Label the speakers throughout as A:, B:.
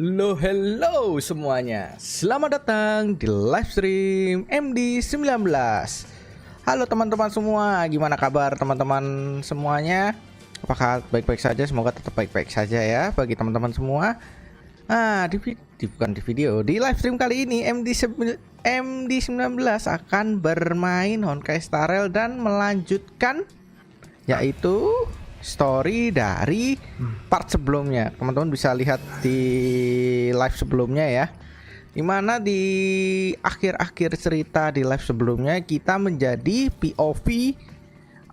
A: Hello semuanya. Selamat datang di live stream MD19. Halo teman-teman semua, gimana kabar teman-teman semuanya? Apakah baik-baik saja? Semoga tetap baik-baik saja ya bagi teman-teman semua. Bukan di video, di live stream kali ini MD19 akan bermain Honkai Star Rail dan melanjutkan, yaitu story dari part sebelumnya. Teman-teman bisa lihat di live sebelumnya ya, dimana di akhir-akhir cerita di live sebelumnya kita menjadi POV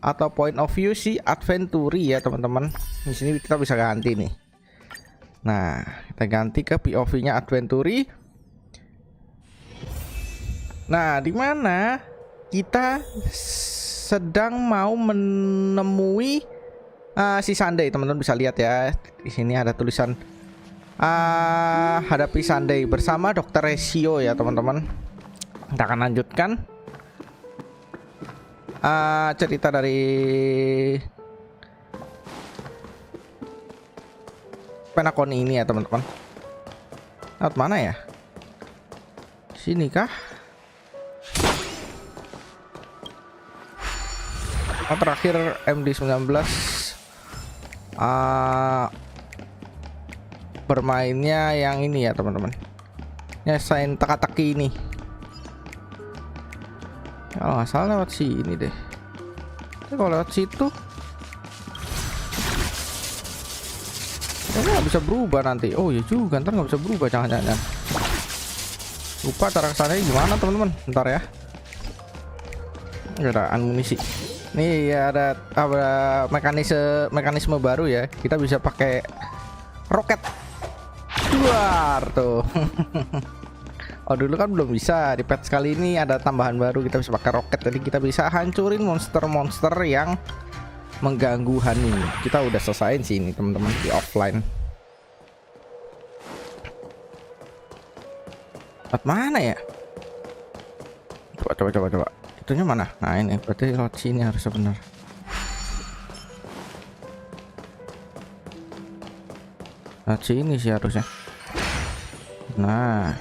A: atau point of view si adventure ya teman-teman. Di sini kita bisa ganti nih. Nah, kita ganti ke POV-nya adventure. Nah, dimana kita sedang mau menemui si Sunday. Teman-teman bisa lihat ya, di sini ada tulisan hadapi Sunday bersama Dokter Ratio ya teman-teman. Kita akan lanjutkan cerita dari penakon ini ya teman-teman. Lewat mana ya? Sini kah? Terakhir MD19 bermainnya yang ini ya teman-teman, nyesain teka-teki ini. Kalau nggak salah lewat sini deh. Tapi kalau lewat situ nggak bisa berubah nanti. Oh ya juga, ntar nggak bisa berubah, jangan-jangan lupa cara kesananya gimana teman-teman. Ntar ya, ada amunisi nih ya, ada mekanisme baru ya. Kita bisa pakai roket luar tuh. Oh dulu kan belum bisa, di patch kali ini ada tambahan baru, kita bisa pakai roket. Jadi kita bisa hancurin monster-monster yang mengganggu Hani. Kita udah selesaiin sih ini teman-teman di offline. Lewat mana ya? Coba. Itunya mana? Nah ini berarti lewat sini harusnya benar. Lewat sini sih harusnya. Nah,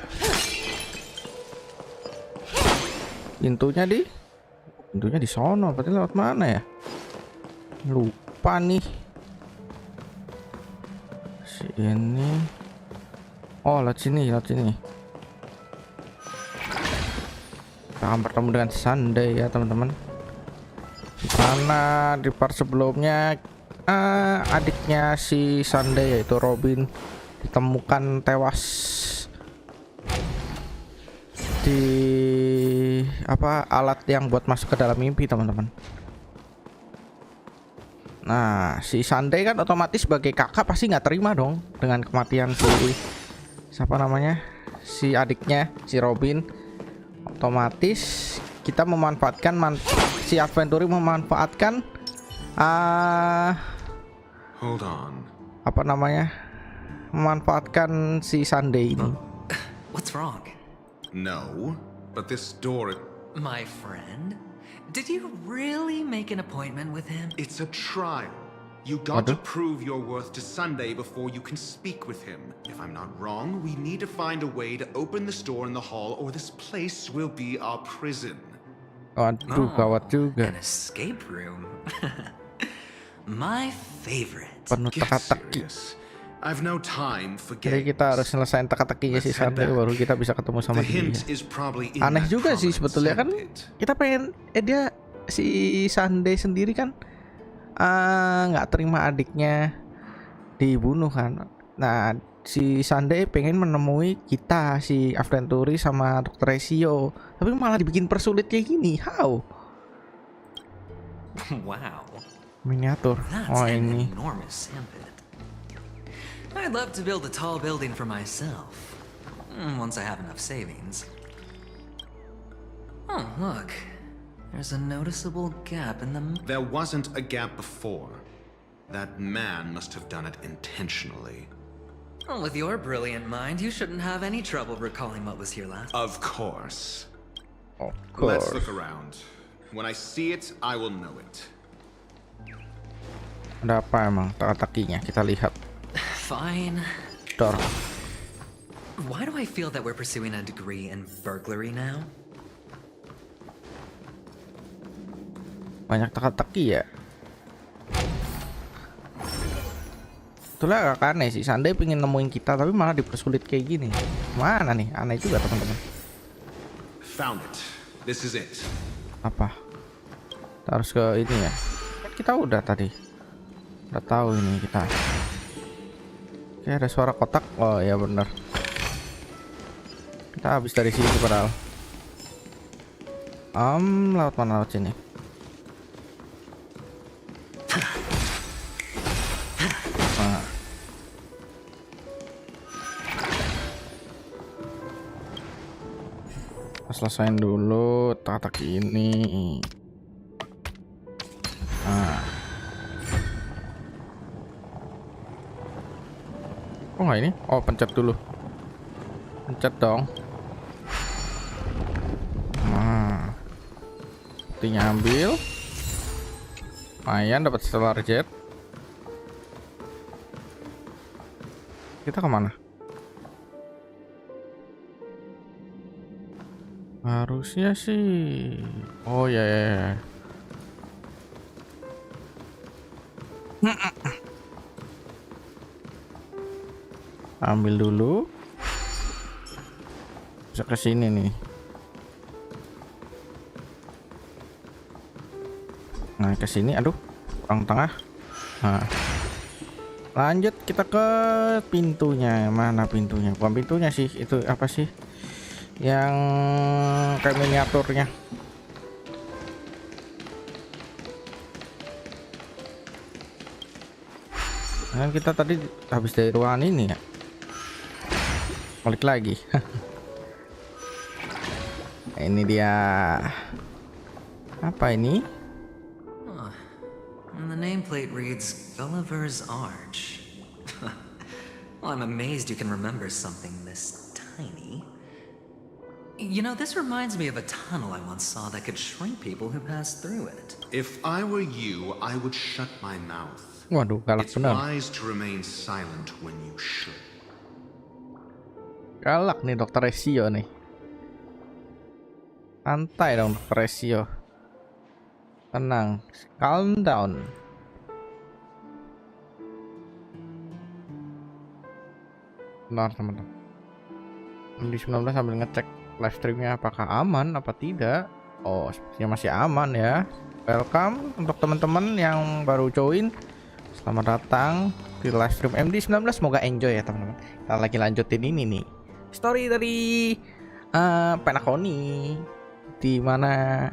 A: pintunya di sono. Berarti lewat mana ya? Lupa nih. Sini. Oh, lewat sini. Kita akan bertemu dengan Sunday ya teman-teman. Di sana di part sebelumnya adiknya si Sunday yaitu Robin ditemukan tewas di alat yang buat masuk ke dalam mimpi teman-teman. Nah, si Sunday kan otomatis sebagai kakak pasti nggak terima dong dengan kematian si adiknya si Robin. Otomatis kita memanfaatkan si adventure memanfaatkan memanfaatkan si Sunday ini.
B: What's wrong?
C: No, but this door...
B: My friend? Did you really make an appointment with him?
C: It's a trial. You got to prove your worth to Sunday before you can speak with him. If I'm not wrong, we need to find a way to open this door in the hall, or this place will be our prison.
A: Aduh, gawat juga.
B: An escape room. My favorite.
A: Penuh teka-teki.
C: I've no time for
A: Jadi kita harus selesaiin teka-tekinya si Sunday baru kita bisa ketemu sama dia. Aneh juga sih sebetulnya kan, kita pengen dia si Sunday sendiri kan nggak terima adiknya dibunuh kan. Nah, si Sunday pengen menemui kita si adventure sama Dokter Ratio, tapi malah dibikin persulit kayak gini. How?
B: Wow.
A: Miniatur. Oh ini.
B: I'd love to build a tall building for myself once I have enough savings. Oh, look. There's a noticeable gap in the...
C: There wasn't a gap before. That man must have done it intentionally.
B: Well, with your brilliant mind, you shouldn't have any trouble recalling what was here last.
C: Of course.
A: Of course.
C: Let's look around. When I see it, I will know it.
A: Ada apa emang teka-tekinya? Kita lihat.
B: Fine.
A: Dor.
B: Why do I feel that we're pursuing a degree in burglary now?
A: Banyak teka-teki ya. Itulah agak aneh sih, Sandai pengen nemuin kita tapi malah dipersulit kayak gini. Mana nih? Aneh juga teman-teman.
C: Found it. This is it.
A: Apa? Kita harus ke ini ya. Kan kita udah tadi. Udah tahu ini kita. Oke, ada suara kotak. Oh ya bener. Kita habis dari sini padahal. Laut mana laut sini? Nah. Selesain dulu tak ini. Nah. Oh nggak ini? Oh pencet dulu. Pencet dong. Nah. Tinggal ambil. Lumayan dapat stellar jet. Kita kemana? Harusnya sih. Oh ya ya, ya. Ambil dulu. Bisa ke sini nih. Nah, ke sini. Aduh, kurang tengah. Nah. Lanjut kita ke pintunya. Mana pintunya? Bukan pintunya sih, itu apa sih? Yang kayak miniaturnya. Nah, kita tadi habis dari ruangan ini ya. Balik lagi. Ini dia. Apa ini?
B: And the nameplate reads Gulliver's Arch. Well, I'm amazed you can remember something this tiny. You know, this reminds me of a tunnel I once saw that could shrink people who passed through it.
C: If I were you, I would shut my mouth.
A: Waduh, galak
C: It's
A: benar.
C: wise to remain silent when you should.
A: Galak nih Dokter Resio nih. Santai dong Dokter Resio. Tenang, calm down. Benar teman-teman. Di 19 sambil ngecek live streamnya apakah aman apa tidak. Oh sepertinya masih aman ya. Welcome untuk teman-teman yang baru join. Selamat datang di live stream MD19. Semoga enjoy ya teman-teman. Kita lagi lanjutin ini nih. Story dari Penakoni, di mana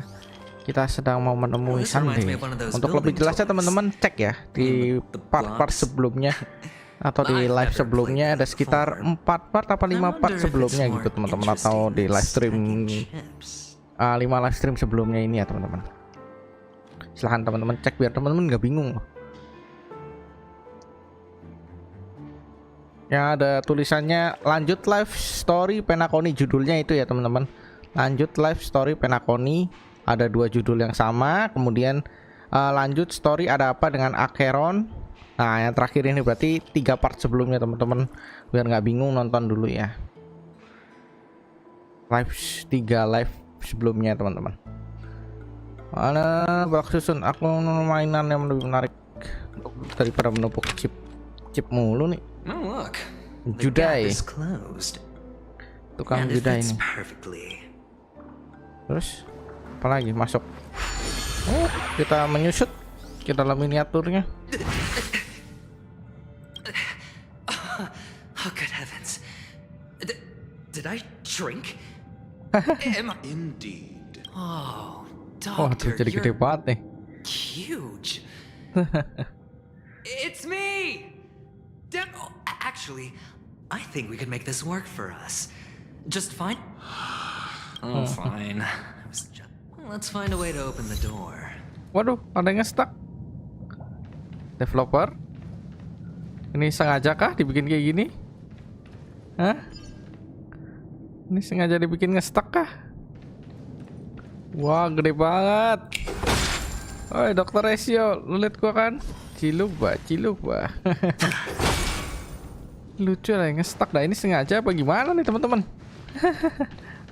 A: kita sedang mau menemui Sambil. Untuk lebih jelasnya teman-teman cek ya di part-part sebelumnya atau di live sebelumnya, ada sekitar 4 part apa 5 part sebelumnya gitu teman-teman, atau di live stream 5 live stream sebelumnya ini ya teman-teman. Silahkan teman-teman cek biar teman-teman nggak bingung. Ya ada tulisannya lanjut live story Penakoni, judulnya itu ya teman-teman. Lanjut live story Penakoni, ada 2 judul yang sama. Kemudian lanjut story ada apa dengan Acheron. Nah yang terakhir ini berarti 3 part sebelumnya teman-teman, biar nggak bingung nonton dulu ya. Live 3 live sebelumnya teman-teman. Mana bak susun aku mainan yang lebih menarik daripada menumpuk chip mulu nih.
B: Oh look, the
A: Judai.
B: gap is closed.
A: Tukang
B: And it
A: judai
B: fits
A: ini.
B: perfectly.
A: Terus apa lagi masuk? Oh, kita menyusut ke dalam miniaturnya.
B: Oh good heavens. Did I shrink? Am I...
C: Indeed.
B: Oh,
A: Oh,
B: doctor,
A: jadi gede
B: you're
A: banget nih.
B: huge. It's me! Actually, I think we could make this work for us. Just fine. Oh, fine. Let's find a way to open the door.
A: Waduh, ada yang stuck. Developer, ini sengaja kah dibikin kayak gini? Hah? Ini sengaja dibikin nge-stuck kah? Wah, gede banget. Oi, Dokter Resio, lu liat gua kan? Ciluk bah. Lucu lah, nge-stuck dah. Ini sengaja apa gimana nih teman-teman?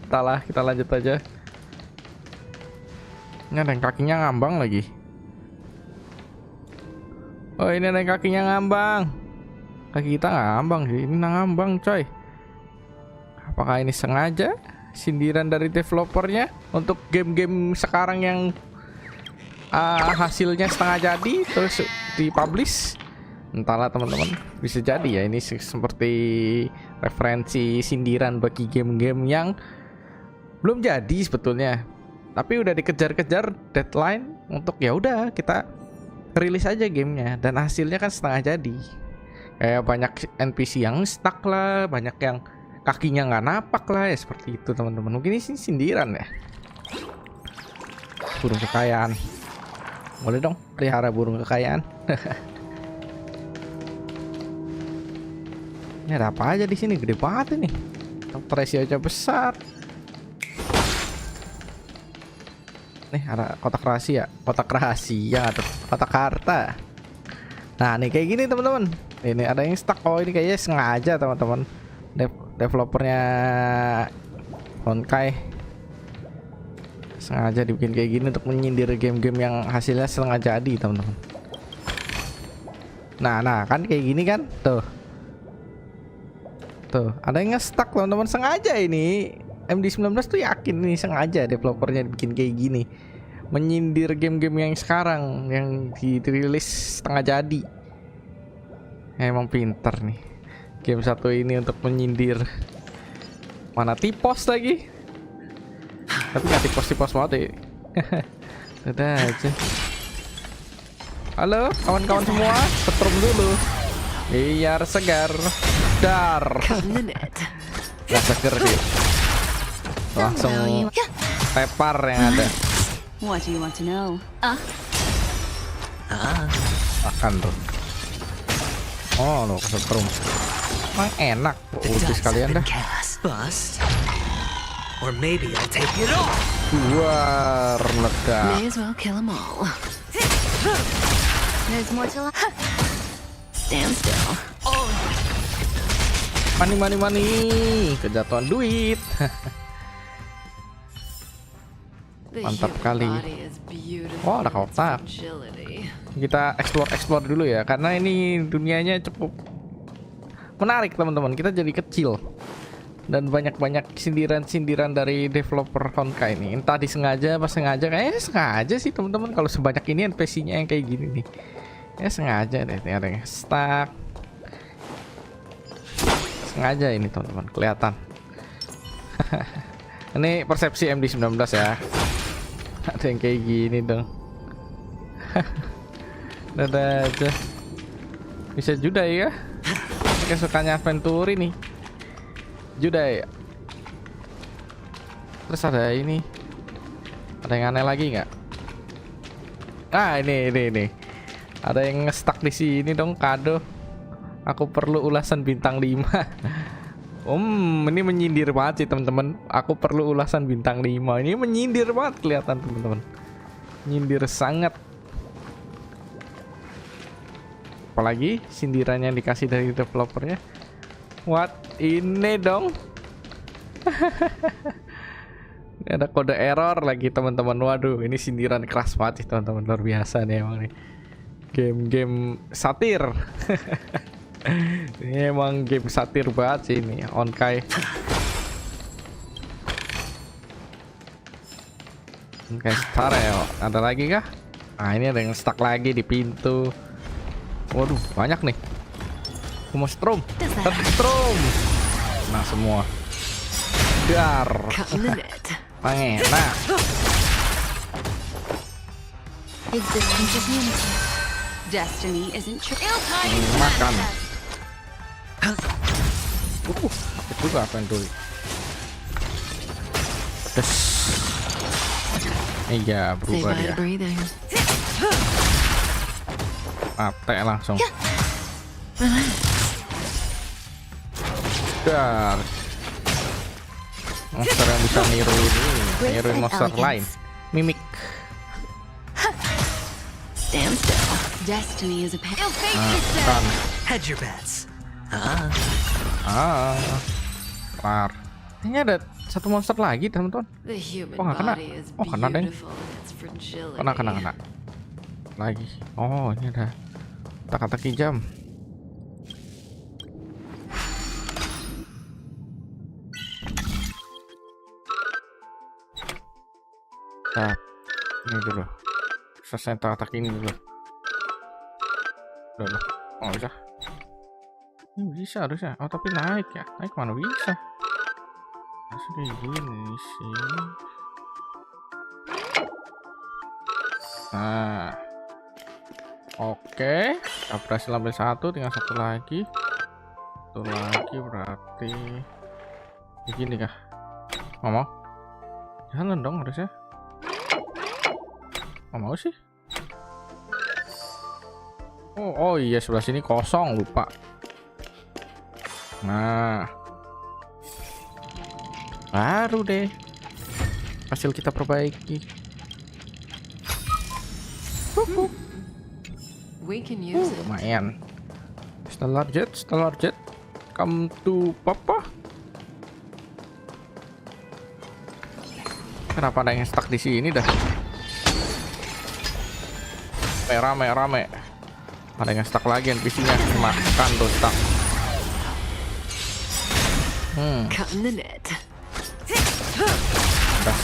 A: Entahlah, kita lanjut aja. Ini ada yang kakinya ngambang lagi. Oh, ini ada yang kakinya ngambang. Kaki kita ngambang sih, ini ngambang coy. Apakah ini sengaja? Sindiran dari developernya untuk game-game sekarang yang hasilnya setengah jadi terus dipublish? Entahlah teman-teman, bisa jadi ya ini seperti referensi sindiran bagi game-game yang belum jadi sebetulnya, tapi udah dikejar-kejar deadline untuk ya udah kita rilis aja gamenya, dan hasilnya kan setengah jadi. Kayak banyak NPC yang stuck lah, banyak yang kakinya nggak napak lah, ya seperti itu teman-teman. Mungkin ini sindiran ya. Burung kekayaan, boleh dong pelihara burung kekayaan. Ini ada apa aja di sini? Gede banget ini. Ratio aja besar. Nih ada kotak rahasia, atau kotak harta. Nah nih kayak gini teman-teman. Ini ada yang stuck. Oh ini kayaknya sengaja teman-teman. Developernya Honkai sengaja dibikin kayak gini untuk menyindir game-game yang hasilnya setengah jadi teman-teman. Nah kan kayak gini kan tuh. Tuh, ada yang nge-stuck teman-teman, sengaja ini. MD19 tuh yakin ini sengaja developernya bikin kayak gini. Menyindir game-game yang sekarang yang dirilis setengah jadi. Emang pinter nih. Game satu ini untuk menyindir. Mana tipos lagi. Tapi nggak tipos-tipos banget deh. Udah aja. Halo kawan-kawan semua, setrum dulu biar segar. Dar. Gak seger sih. Langsung tepar yang ada. Akan tuh. Oh lo kesetrum. Emang enak. Udah sekalian dah. Luar meledak. Money. Kejatuhan duit. Mantap kali. Oh ada kotak. Kita explore dulu ya, karena ini dunianya cukup menarik teman-teman. Kita jadi kecil dan banyak sindiran dari developer Honkai ini. Entah disengaja apa sengaja. Kayaknya sengaja sih teman-teman. Kalau sebanyak ini NPC-nya yang kayak gini nih, ya sengaja deh. Ada yang stuck. Sengaja ini teman-teman, kelihatan. Ini persepsi MD19 ya. Ada yang kayak gini dong. Ada aja. Bisa judai ya. Kesukaannya adventure nih. Judai. Terus ada ini. Ada yang aneh lagi nggak? Ah ini. Ada yang nge-stuck di sini dong, kado. Aku perlu ulasan bintang 5. Ini menyindir banget sih teman-teman. Aku perlu ulasan bintang 5. Ini menyindir banget kelihatan teman-teman. Nyindir sangat. Apalagi sindirannya yang dikasih dari developernya. What? Ini dong. Ini ada kode error lagi teman-teman. Waduh, ini sindiran keras banget sih teman-teman. Luar biasa nih emang nih. Game-game satir. Ini emang game satir banget sih ini Honkai. Honkai Star Rail. Ada lagi kah? Nah ini ada yang stuck lagi di pintu. Waduh banyak nih. Mau strom. Nah semua. Dar. Nah. Makan. Itu apa yang dulu? Pedes. Iya berubah dia. Mate langsung. Dar. Monster yang bisa niruin monster lain. Mimik.
B: Stand still. Destiny is a path.
A: Kan.
B: Hedge your bets.
A: Kelar. Ini ada satu monster lagi teman-teman.
D: The human
A: Oh, nggak kena.
D: body is
A: Oh, kena, Deng.
D: beautiful in its fragility.
A: Kena. Lagi. Oh, ini ada kata-kata jam. Nah, ini dulu. Selesai tak ini dulu. Dulu. Oh, bisa. Ini bisa harusnya. Oh, tapi naik ya. Naik mana bisa? Masih kayak gini sih. Nah. Oke. Kita berhasil ambil satu. Tinggal satu lagi. Satu lagi berarti begini kah? Ngomong? Jangan dong harusnya. Nggak mau sih. Oh iya, sebelah sini kosong, lupa. Nah, baru deh hasil kita perbaiki.
D: We can use it.
B: Hmm.
A: Lumayan. Stellar jet, come to papa. Kenapa ada yang stuck di sini dah? Rame. Ada yang stuck lagi NPC-nya. Makan tuh stuck.
D: Cut in the net.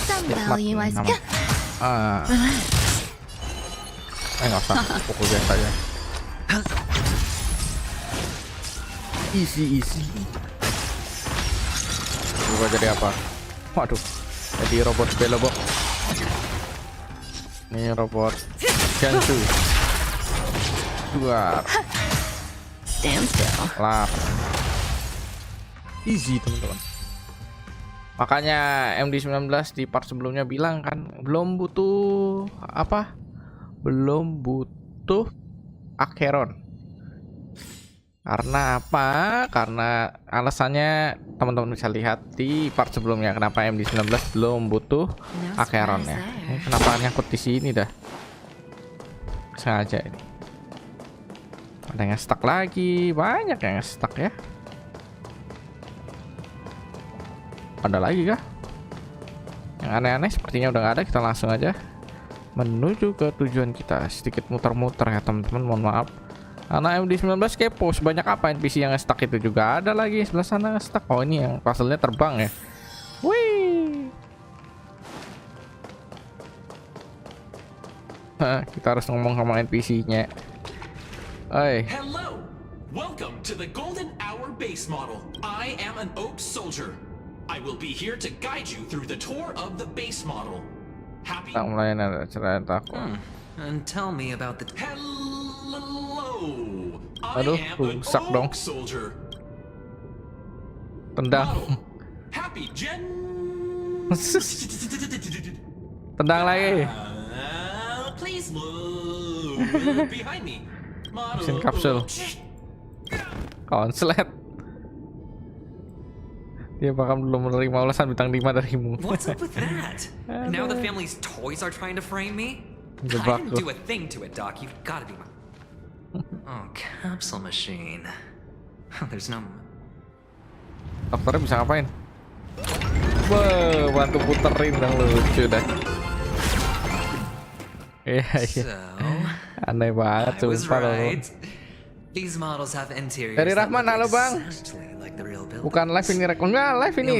A: Sambil nggak usah, pukul biasa aja. Easy. Gua jadi apa? Waduh, jadi robot belobok. Ini robot Jansu. Keluar.
D: Stand still.
A: Kelar. Easy teman-teman. Makanya MD19 di part sebelumnya bilang kan belum butuh apa? Belum butuh Acheron. Karena apa? Karena alasannya teman-teman bisa lihat di part sebelumnya kenapa MD19 belum butuh Acheron ya. Ini kenapa nyangkut di sini dah? Sengaja ini. Ada yang stuck lagi, banyak yang stuck ya. Ada lagi kah? Yang aneh-aneh sepertinya udah nggak ada. Kita langsung aja menuju ke tujuan kita. Sedikit muter-muter ya teman-teman, mohon maaf. Karena MD19 kepo sebanyak apa NPC yang stuck itu juga ada lagi sebelah sana stuck. Oh ini yang puzzle-nya terbang ya. Wih. Kita harus ngomong sama NPC-nya. Oi.
E: Hello! Welcome to the Golden Hour base model. I am an oak soldier. I will be here to guide you through the tour of the base model. Happy?
A: Tak mulai ada cerita aku.
B: And tell me about the...
E: Hello! I
A: Aduh,
E: am an
A: rusak dong.
E: oak soldier.
A: Tendang.
E: Model. Happy Gen...
A: Tendang lagi.
E: Please look behind me.
A: Mesin kapsul. Konslet. Dia bakal belum menerima ulasan bintang 5 darimu.
B: What's up with that? Now the family's toys are trying to frame me? I
A: Jebak
B: didn't
A: lu.
B: do a thing to it, Doc. You've got to be my... Oh, capsule machine. There's no...
A: Dokternya bisa ngapain? Wah, bantu puterin dong, lucu dah. Iya.
B: So,
A: Aneh banget
B: I was
A: sumpah loh.
B: right. These models have interiors
A: Dari
B: that
A: Rahman,
B: look
A: halo bang.
B: exactly like the real building.
A: Bukan live ini rekon, enggak live ini.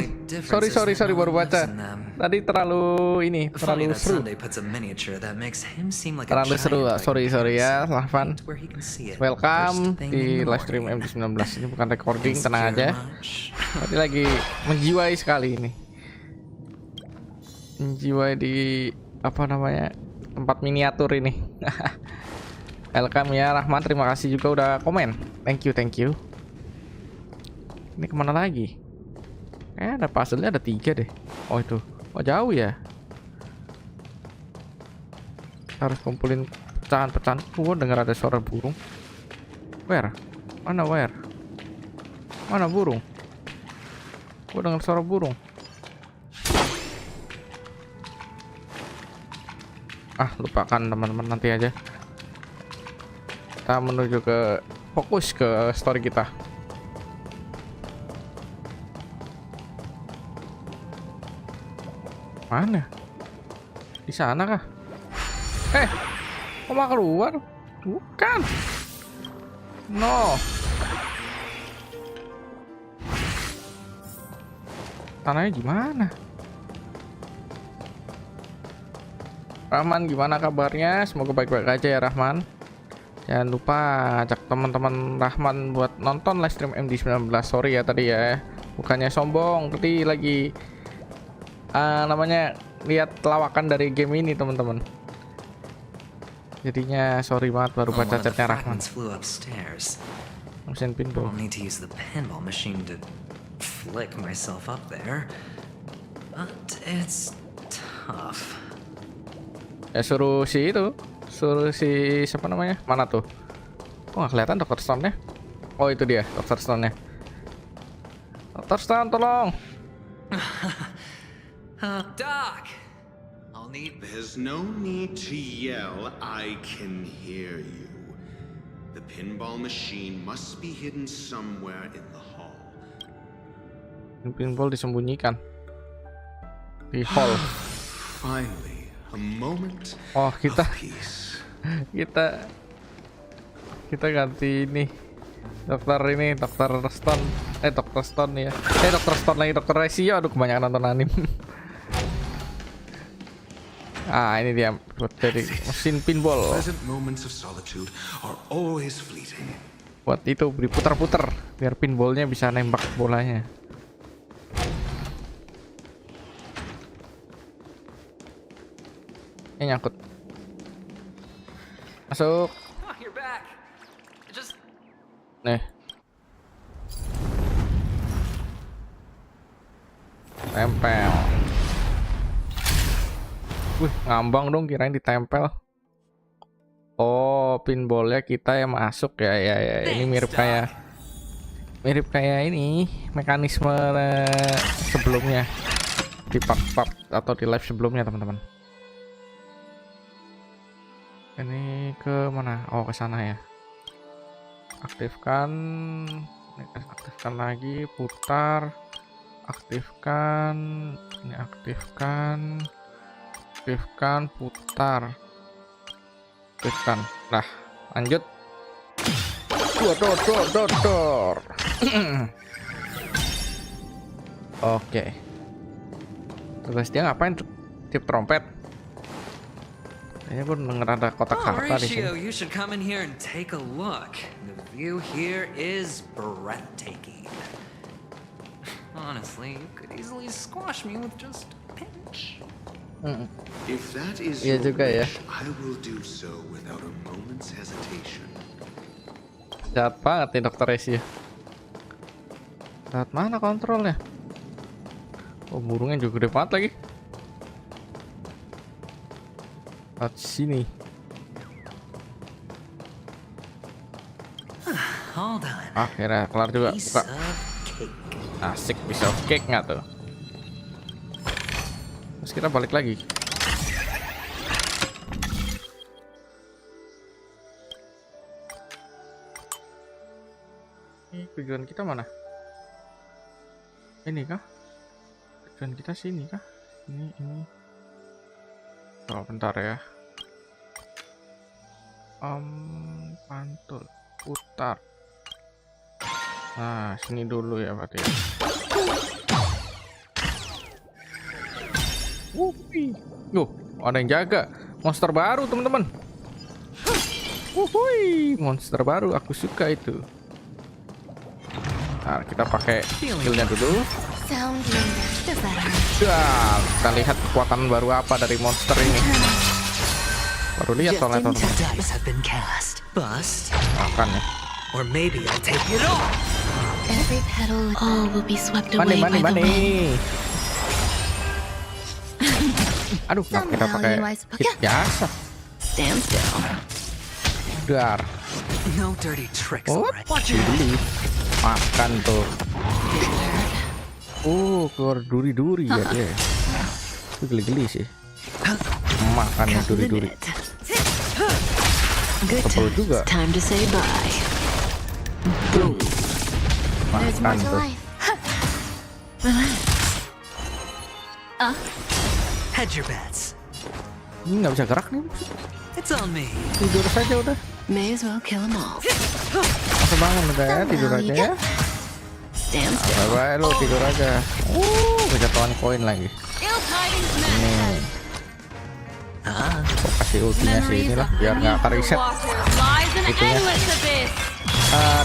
A: Sorry baru baca. Tadi terlalu ini,
B: Funny
A: terlalu
B: that
A: seru.
B: Sunday puts a miniature that makes him seem like a
A: Terlalu seru.
B: giant by
A: Sorry ya,
B: comparison,
A: Rahman.
B: where he can see it
A: Welcome
B: first thing
A: di
B: in the
A: live stream
B: morning.
A: MD19. Ini bukan recording,
B: Insecure
A: tenang aja.
B: much?
A: Tadi lagi menjiwai sekali ini. Menjiwai di apa namanya? Tempat miniatur ini. Welcome ya Rahman, terima kasih juga udah komen. Thank you. Ini kemana lagi? Ada puzzle-nya ada 3 deh. Oh itu. Oh jauh ya. Harus kumpulin pecahan-pecahan. Gua dengar ada suara burung. Where? Mana where? Mana burung? Gua dengar suara burung. Ah, lupakan teman-teman, nanti aja. Kita menuju ke fokus ke story kita. Mana? Di sana kah? Kok mau keluar? Bukan. No. Tanahnya gimana? Rahman, gimana kabarnya? Semoga baik-baik aja ya Rahman. Jangan lupa ajak teman-teman Rahman buat nonton live stream MD19. Sorry ya tadi ya, bukannya sombong, tapi lagi namanya lihat lawakan dari game ini teman-teman. Jadinya sorry banget baru baca chatnya Rahman. Mesin pinball.
B: I'll need to use the pinball machine to flick myself up there, but it's tough.
A: Ya suruh si siapa namanya? Mana tuh? Kok nggak kelihatan Dr. Stone-nya? Oh itu dia Dr. Stone-nya. Dr. Stone tolong.
B: Doc, I'll need.
C: There's no need to yell. I can hear you. The pinball machine must be hidden somewhere in the hall.
A: Pinball disembunyikan di hall.
C: Finally, a moment
A: Oh kita
C: of peace.
A: kita ganti ini dokter Stone. Dr. Stone ya. Dr. Stone lagi Dr. Ratio. Aduh kebanyakan nonton anime. Ini dia buat jadi mesin pinball.
C: Pleasant moments of solitude are always fleeting.
A: Buat itu diputar-putar biar pinballnya bisa nembak bolanya. Ini nyangkut. Masuk.
B: Oh, you're back. Just
A: Nih. Tempel. Wih, ngambang dong, kirain ditempel. Oh, pinballnya kita yang masuk ya. Ini mirip kayak ini mekanisme sebelumnya di part atau di live sebelumnya teman-teman. Ini ke mana? Oh, ke sana ya. Aktifkan lagi, putar, aktifkan, ini aktifkan, putar, aktifkan. Nah, lanjut. Dor. Oke. Terus dia ngapain? Tip trompet. Kayaknya gue denger ada kotak harta di
B: Ratio,
A: sini.
B: you should come in here and take a look. The view here is breathtaking. Honestly, you could easily squash me with just a pinch.
C: If that is
A: Iya
C: your
A: juga ya.
C: wish, I will do so without a moment's hesitation.
A: Jahat banget nih Dr. Ratio. Saat mana kontrolnya? Oh, burungnya juga gede banget lagi. Saat sini.
B: All done.
A: Akhirnya kelar juga.
B: Piece
A: Buka.
B: of cake.
A: Asik, bisa cake nggak tuh? Terus kita balik lagi. Ini tujuan kita mana? Ini kah? Tujuan kita sini kah? Ini. Oh, bentar ya. Pantul, putar. Nah, sini dulu ya berarti. Ada yang jaga. Monster baru, teman-teman. Monster baru, aku suka itu. Nah, kita pakai skillnya dulu. Kita lihat kekuatan baru apa dari monster ini. Baru lihat soalnya teman-teman.
B: Dice have been cast. Bust.
A: Makan ya.
B: Or maybe I'll take it all.
D: Every petal, all will be swept away by the wind.
A: Aduh, kita pakai hit biasa.
D: Stand still.
A: Dar.
B: No dirty tricks,
A: Oh,
B: alright? Watch your
A: dulu. Makan tuh. Keluar duri-duri ya dia. Itu geli-geli sih. Makan yang
D: Cut the
A: duri-duri.
D: net. Good
A: Tebal juga.
D: times. Time to say bye. Boom. There's more
A: Makan
D: to
A: tuh.
D: life. Relax.
B: Hedge your bets.
A: Ini nggak bisa gerak nih.
B: It's on me.
A: Tidur saja udah.
D: May as well kill 'em all.
A: Masa bangun udah ya, tidur aja ya.
D: Stand still.
A: Bye-bye lo, tidur aja. Kejatuhan koin lagi. Nih. Kok kasih ultinya sih ini lah, biar nggak kereset itunya. Di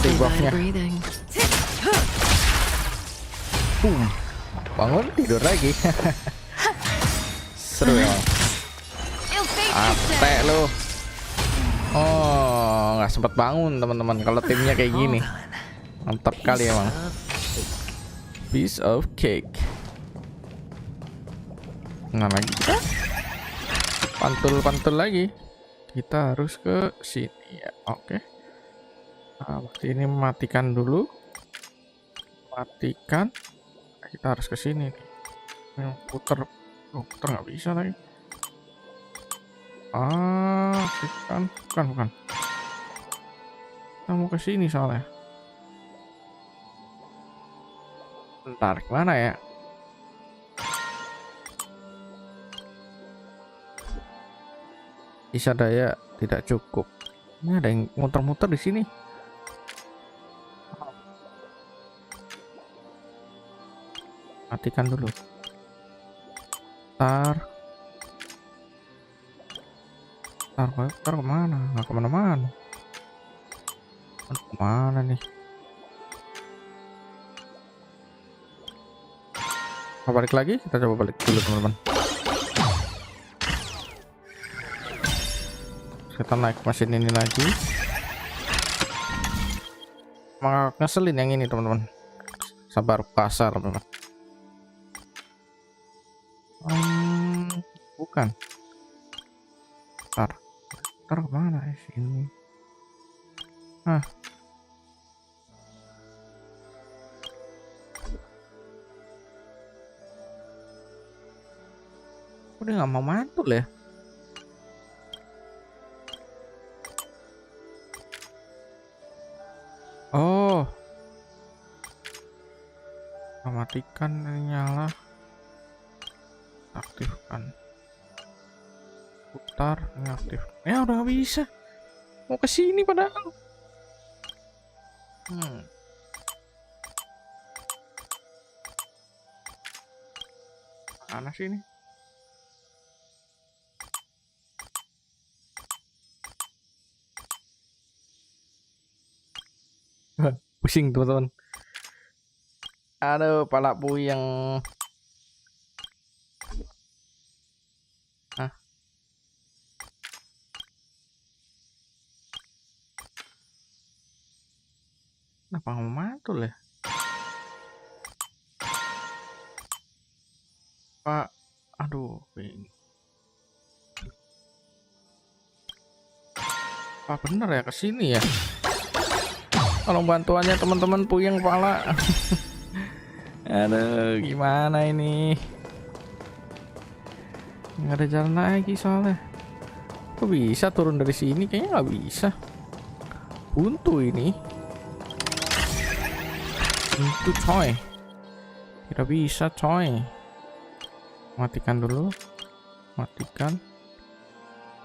D: Stay by
A: buffnya.
D: breathing.
A: Bangun tidur lagi. Seru ya. Ate lo. Oh, nggak sempat bangun teman-teman kalau timnya kayak gini. Mantap kali emang. Piece of cake. Nah lagi kita pantul lagi. Kita harus ke sini ya. Oke. Nah, berarti ini matikan dulu. Matikan. Kita harus ke sini nih. Puter nggak bisa lagi. Bukan. Kita mau ke sini soalnya. Bentar, mana ya? Bisa daya tidak cukup. Ini ada yang muter-muter di sini. Matikan dulu. Tar kemana? Nggak kemana-mana. Kemana nih? Balik lagi, kita coba balik dulu teman-teman. Kita naik mesin ini lagi. Ngeselin yang ini teman-teman. Sabar kasar teman-teman. Bukan. Ntar kemana ya sini? Udah nggak mau mantul ya? Oh, matikan nyala, aktifkan, putar, ini aktif. Ya udah nggak bisa. Mau ke sini padahal. Mana sih ini? Pusing teman-teman. Aduh, pala puyeng. Kenapa nggak mau mantul ya? Pak, aduh, ini. Apa bener ya kesini ya? Kalau bantuannya teman-teman puyeng kepala. Aduh, gimana ini? Nggak ada jalan lagi soalnya. Kok bisa turun dari sini? Kayaknya nggak bisa. Buntu ini. Buntu coy. Tidak bisa coy. Matikan dulu. Matikan.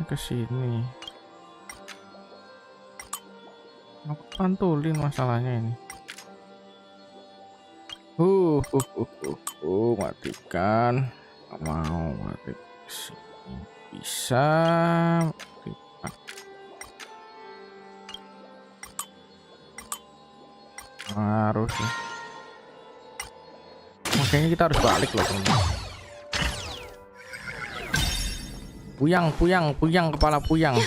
A: Ke sini. Aku pantulin masalahnya ini. Matikan. Gak mau mati. Bisa. Matikan. Harus ya. Makanya kita harus balik loh teman-teman. Puyang, kepala puyang.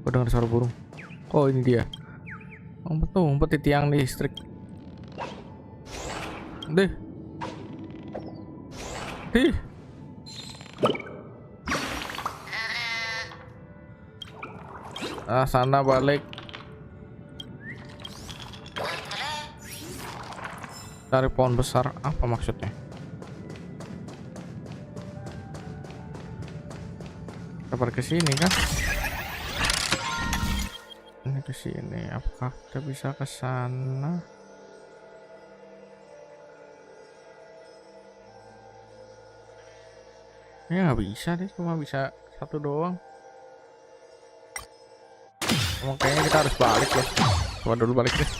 A: Gue dengar suara burung. Oh ini dia. Ngumpet di tiang listrik. Deh. Sana balik. Dari pohon besar. Apa maksudnya? Kabar ke sini kan? Ini ke sini. Apakah kita bisa ke sana? Ya nggak bisa deh, cuma bisa satu doang. Emang kayaknya kita harus balik loh. Coba dulu balik deh.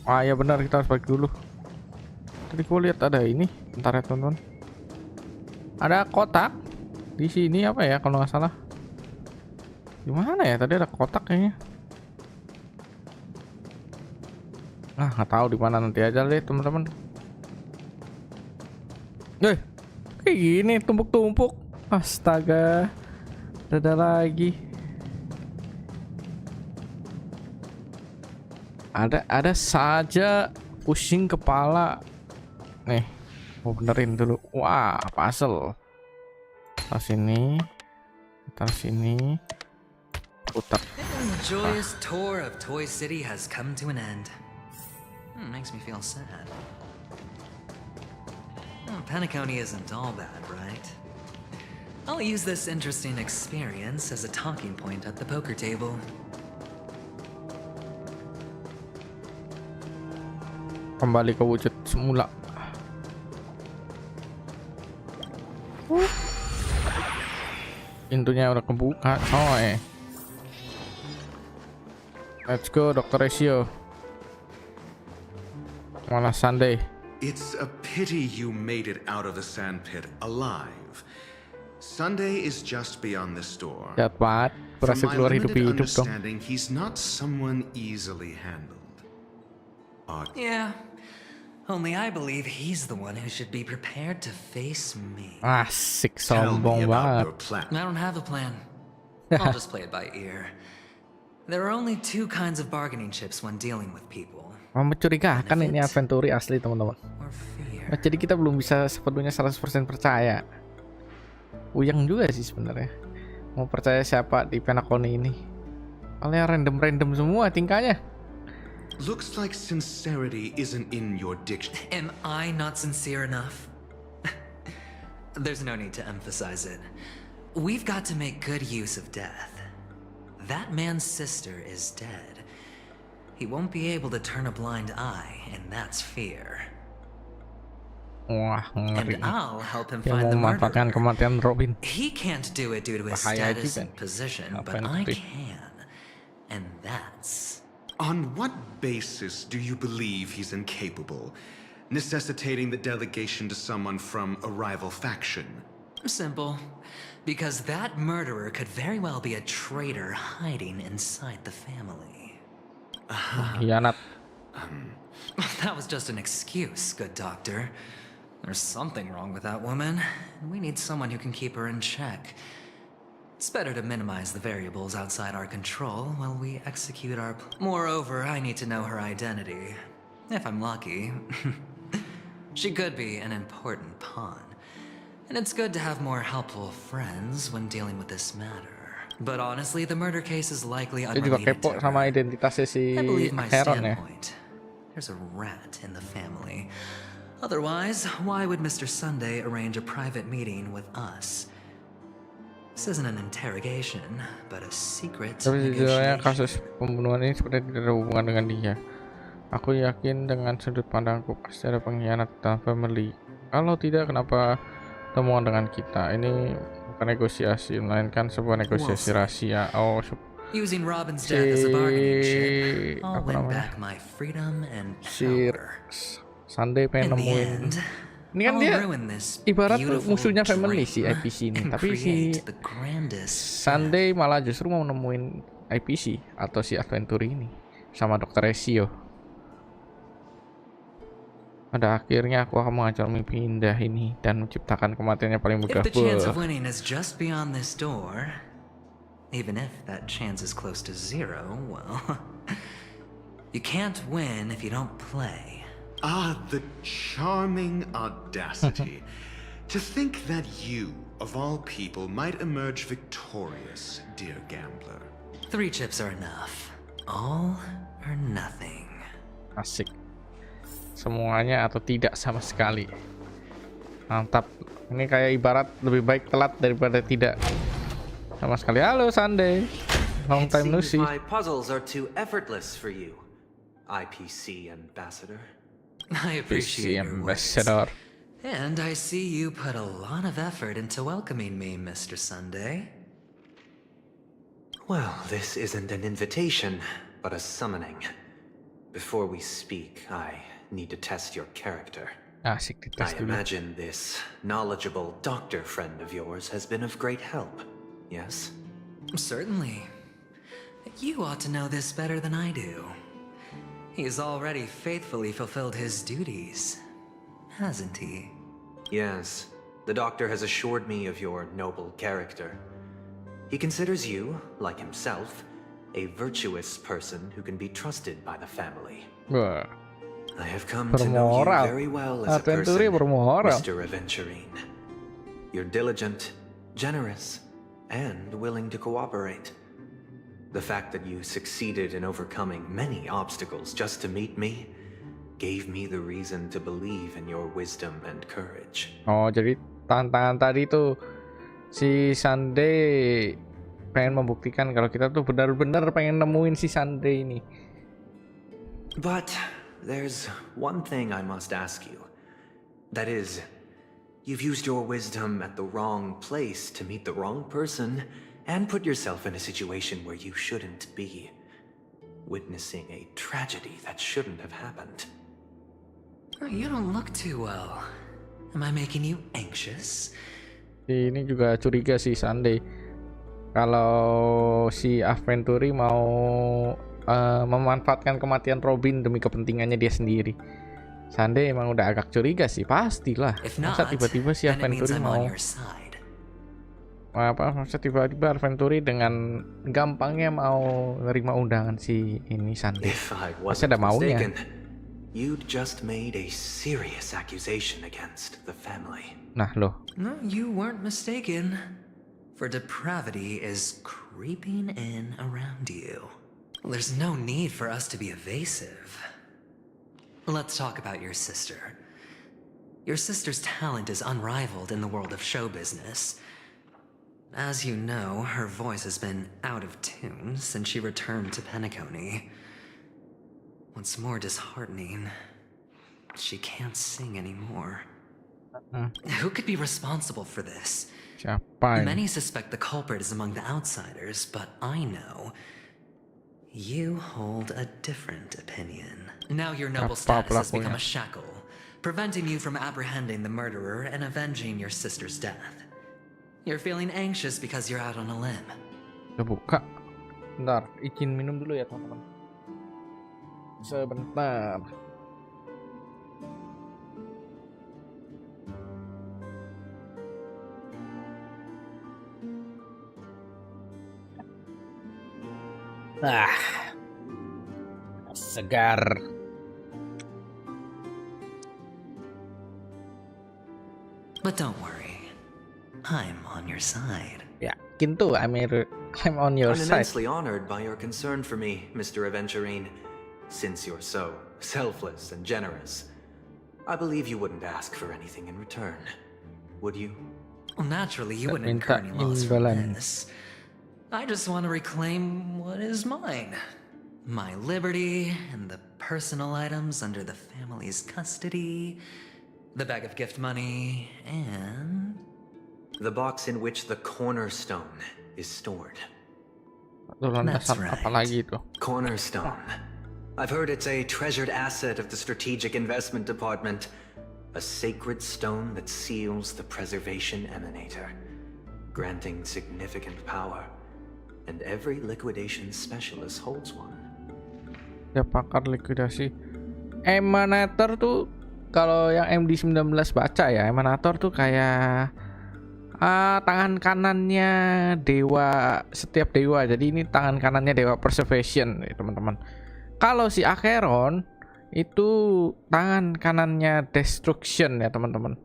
A: Ah ya benar, kita harus balik dulu. Tadi gue lihat ada ini. Bentar ya teman-teman. Ada kotak di sini apa ya kalau nggak salah. Gimana ya? Tadi ada kotak kayaknya. Ah nggak tahu di mana, nanti aja deh teman-teman. Kayak gini tumpuk-tumpuk. Astaga. Ada lagi. Ada saja pusing kepala. Nih, mau benerin dulu. Wah, puzzle. Taruh sini. Taruh sini. Putar.
B: The joyous tour of Toy City has come to an end. Makes me feel sad. Paniconi isn't all bad, right? I'll use this interesting experience as a talking point at the poker table.
A: Kembali ke wujud semula. Pintunya udah kebuka, coy. Let's go, Dr. Ratio. Mana Sunday?
C: It's a pity you made it out of the sandpit alive. Sunday is just beyond this door.
A: Jahat banget,
C: From
A: berhasil
C: my
A: keluar
C: limited
A: hidup-hidup dong.
C: understanding, he's not someone easily handled.
B: Yeah, only I believe he's the one who should be prepared to face me.
A: Asik,
C: Tell
A: sombong
C: me about
A: banget.
C: your plan.
B: I don't have a plan. I'll just play it by ear. There are only two kinds of bargaining chips when dealing with people.
A: Mencurigakan ini Aventuri asli teman-teman.
B: Or fear.
A: Nah, jadi kita belum bisa sepenuhnya 100% percaya. Uyang juga sih sebenarnya. Mau percaya siapa di Penaconi ini? Soalnya random-random semua tingkahnya.
C: Looks like sincerity isn't in your diction.
B: Am I not sincere enough? There's no need to emphasize it. We've got to make good use of death. That man's sister is dead. He won't be able to turn a blind eye, and that's fear.
A: Wah, ngeri.
B: And I'll help him
A: Dia
B: find the
A: mau memanfaatkan
B: murderer.
A: kematian Robin.
B: He can't do it due to his
A: Bahaya
B: status
A: juga.
B: and position,
A: Apa
B: but
A: yang
B: I
A: putih?
B: can. And that's...
C: On what basis do you believe he's incapable, necessitating the delegation to someone from a rival faction?
B: Simple. Because that murderer could very well be a traitor hiding inside the family.
A: Hianat.
B: That was just an excuse, good doctor. There's something wrong with that woman, and we need someone who can keep her in check. It's better to minimize the variables outside our control while we execute our... Moreover, I need to know her identity. If I'm lucky. She could be an important pawn. And it's good to have more helpful friends when dealing with this matter. But honestly, the murder case is likely
A: Dia juga
B: unrelated
A: kepo
B: to
A: sama
B: her.
A: identitasnya si
B: I believe my
A: Acheron ya.
B: standpoint. There's a rat in the family. Otherwise, why would Mr. Sunday arrange a private meeting with us? This isn't an interrogation, but a secret
A: Tapi sejujurnya
B: negotiation.
A: kasus pembunuhan ini sebenarnya tidak ada hubungan dengan dia. Aku yakin dengan sudut pandangku pasti ada pengkhianat dalam family. Kalau tidak, kenapa temuan dengan kita? Ini bukan negosiasi, melainkan sebuah negosiasi rahasia. Oh,
B: Using Robin's death as a bargaining chip, I'll
A: apa
B: win
A: namanya?
B: back my freedom and
A: si
B: power.
A: Sunday
B: In
A: pengen
B: the
A: nemuin.
B: end,
A: Ini kan
B: I'll
A: dia
B: ruin this
A: ibarat
B: beautiful
A: musuhnya family
B: dream
A: si IPC ini,
B: and
A: tapi si
B: create the grandest
A: Sunday malah justru mau nemuin IPC atau si Aventuri ini sama Dr. Ratio. Pada akhirnya aku akan mengajak mimpi indah ini dan menciptakan kematian yang paling
B: If
A: megah.
B: the chance of winning is just beyond this door, even if that chance is close to zero, well, you can't win if you don't play.
C: Ah, the charming audacity. To think that you, of all people, might emerge victorious, dear gambler.
B: 3 chips are enough. All or nothing.
A: Asik. Semuanya atau tidak sama sekali. Mantap. Ini kayak ibarat lebih baik telat daripada tidak sama sekali. Halo Sunday. Long time no see.
F: My puzzles are too effortless for you, IPC ambassador.
B: I
A: PC
B: appreciate your words.
A: Ambassador.
B: And I see you put a lot of effort into welcoming me, Mr. Sunday.
F: Well, this isn't an invitation, but a summoning. Before we speak, I need to test your character.
A: Asik
F: I
A: dites dulu.
F: imagine this knowledgeable doctor friend of yours has been of great help, yes?
B: Certainly. You ought to know this better than I do. He's already faithfully fulfilled his duties, hasn't he?
F: Yes, the doctor has assured me of your noble character. He considers you, like himself, a virtuous person who can be trusted by the family.
A: Wah,
F: I have come to know you
A: bermoral.
F: very well as a
A: Adventure
F: person,
A: bermoral.
F: Mr. Aventurine. You're diligent, generous, and willing to cooperate. The fact that you succeeded in overcoming many obstacles just to meet me gave me the reason to believe in your wisdom and courage.
A: Oh, jadi tantangan tadi tuh si Sunday pengen membuktikan kalau kita tuh benar-benar pengen nemuin si Sunday ini.
F: But there's one thing I must ask you. That is, you've used your wisdom at the wrong place to meet the wrong person and put yourself in a situation where you shouldn't be, witnessing a tragedy that shouldn't have happened.
B: You don't look too well. Am I making you anxious?
A: Ini juga curiga si Sunday kalau si Aventuri mau memanfaatkan kematian Robin demi kepentingannya dia sendiri. Sunday emang udah agak curiga sih, pastilah.
B: If
A: Masa
B: not,
A: tiba-tiba si
B: then it means
A: Aventuri
B: I'm
A: mau
B: on your side.
A: masa tiba-tiba Aventuri dengan gampangnya mau nerima undangan si ini Sunday.
F: If I
A: Pasti
F: wasn't
A: ada maunya.
F: mistaken, you'd just made a serious accusation against the family.
A: Nah loh,
B: No, you weren't mistaken. For depravity is creeping in around you. There's no need for us to be evasive. Let's talk about your sister. Your sister's talent is unrivaled in the world of show business. As you know, her voice has been out of tune since she returned to Penacony. What's more disheartening, she can't sing anymore. Who could be responsible for this?
A: siapa ini?
B: Many suspect the culprit is among the outsiders, but I know you hold a different opinion. Now your noble
A: Apa
B: status has become
A: pelakunya?
B: a shackle, preventing you from apprehending the murderer and avenging your sister's death. You're feeling anxious because you're out on a limb.
A: Udah buka. Bentar, izin minum dulu ya teman-teman. Sebentar. Segar.
B: But don't worry, I'm on your side.
A: Yakin tuh, I'm on your
F: I'm
A: side.
F: immensely honored by your concern for me, Mr. Aventurine. Since you're so selfless and generous, I believe you wouldn't ask for anything in return, would you?
B: Well, naturally, you
A: Tak
B: wouldn't incur
A: minta
B: any loss from
A: imbalan.
B: this. I just want to reclaim what is mine. My liberty and the personal items under the family's custody, the bag of gift money, and...
F: The box in which the cornerstone is stored.
A: Tuh
B: That's
A: landasan
B: right.
A: apa lagi tuh?
F: Cornerstone. I've heard it's a treasured asset of the Strategic Investment Department. A sacred stone that seals the Preservation Emanator, granting significant power. And every liquidation specialist holds one.
A: Ya pakar likuidasi. Emanator tuh kalau yang MD19 baca ya, Emanator tuh kayak tangan kanannya dewa, setiap dewa. Jadi ini tangan kanannya dewa preservation ya teman-teman. Kalau si Acheron itu tangan kanannya destruction ya teman-teman.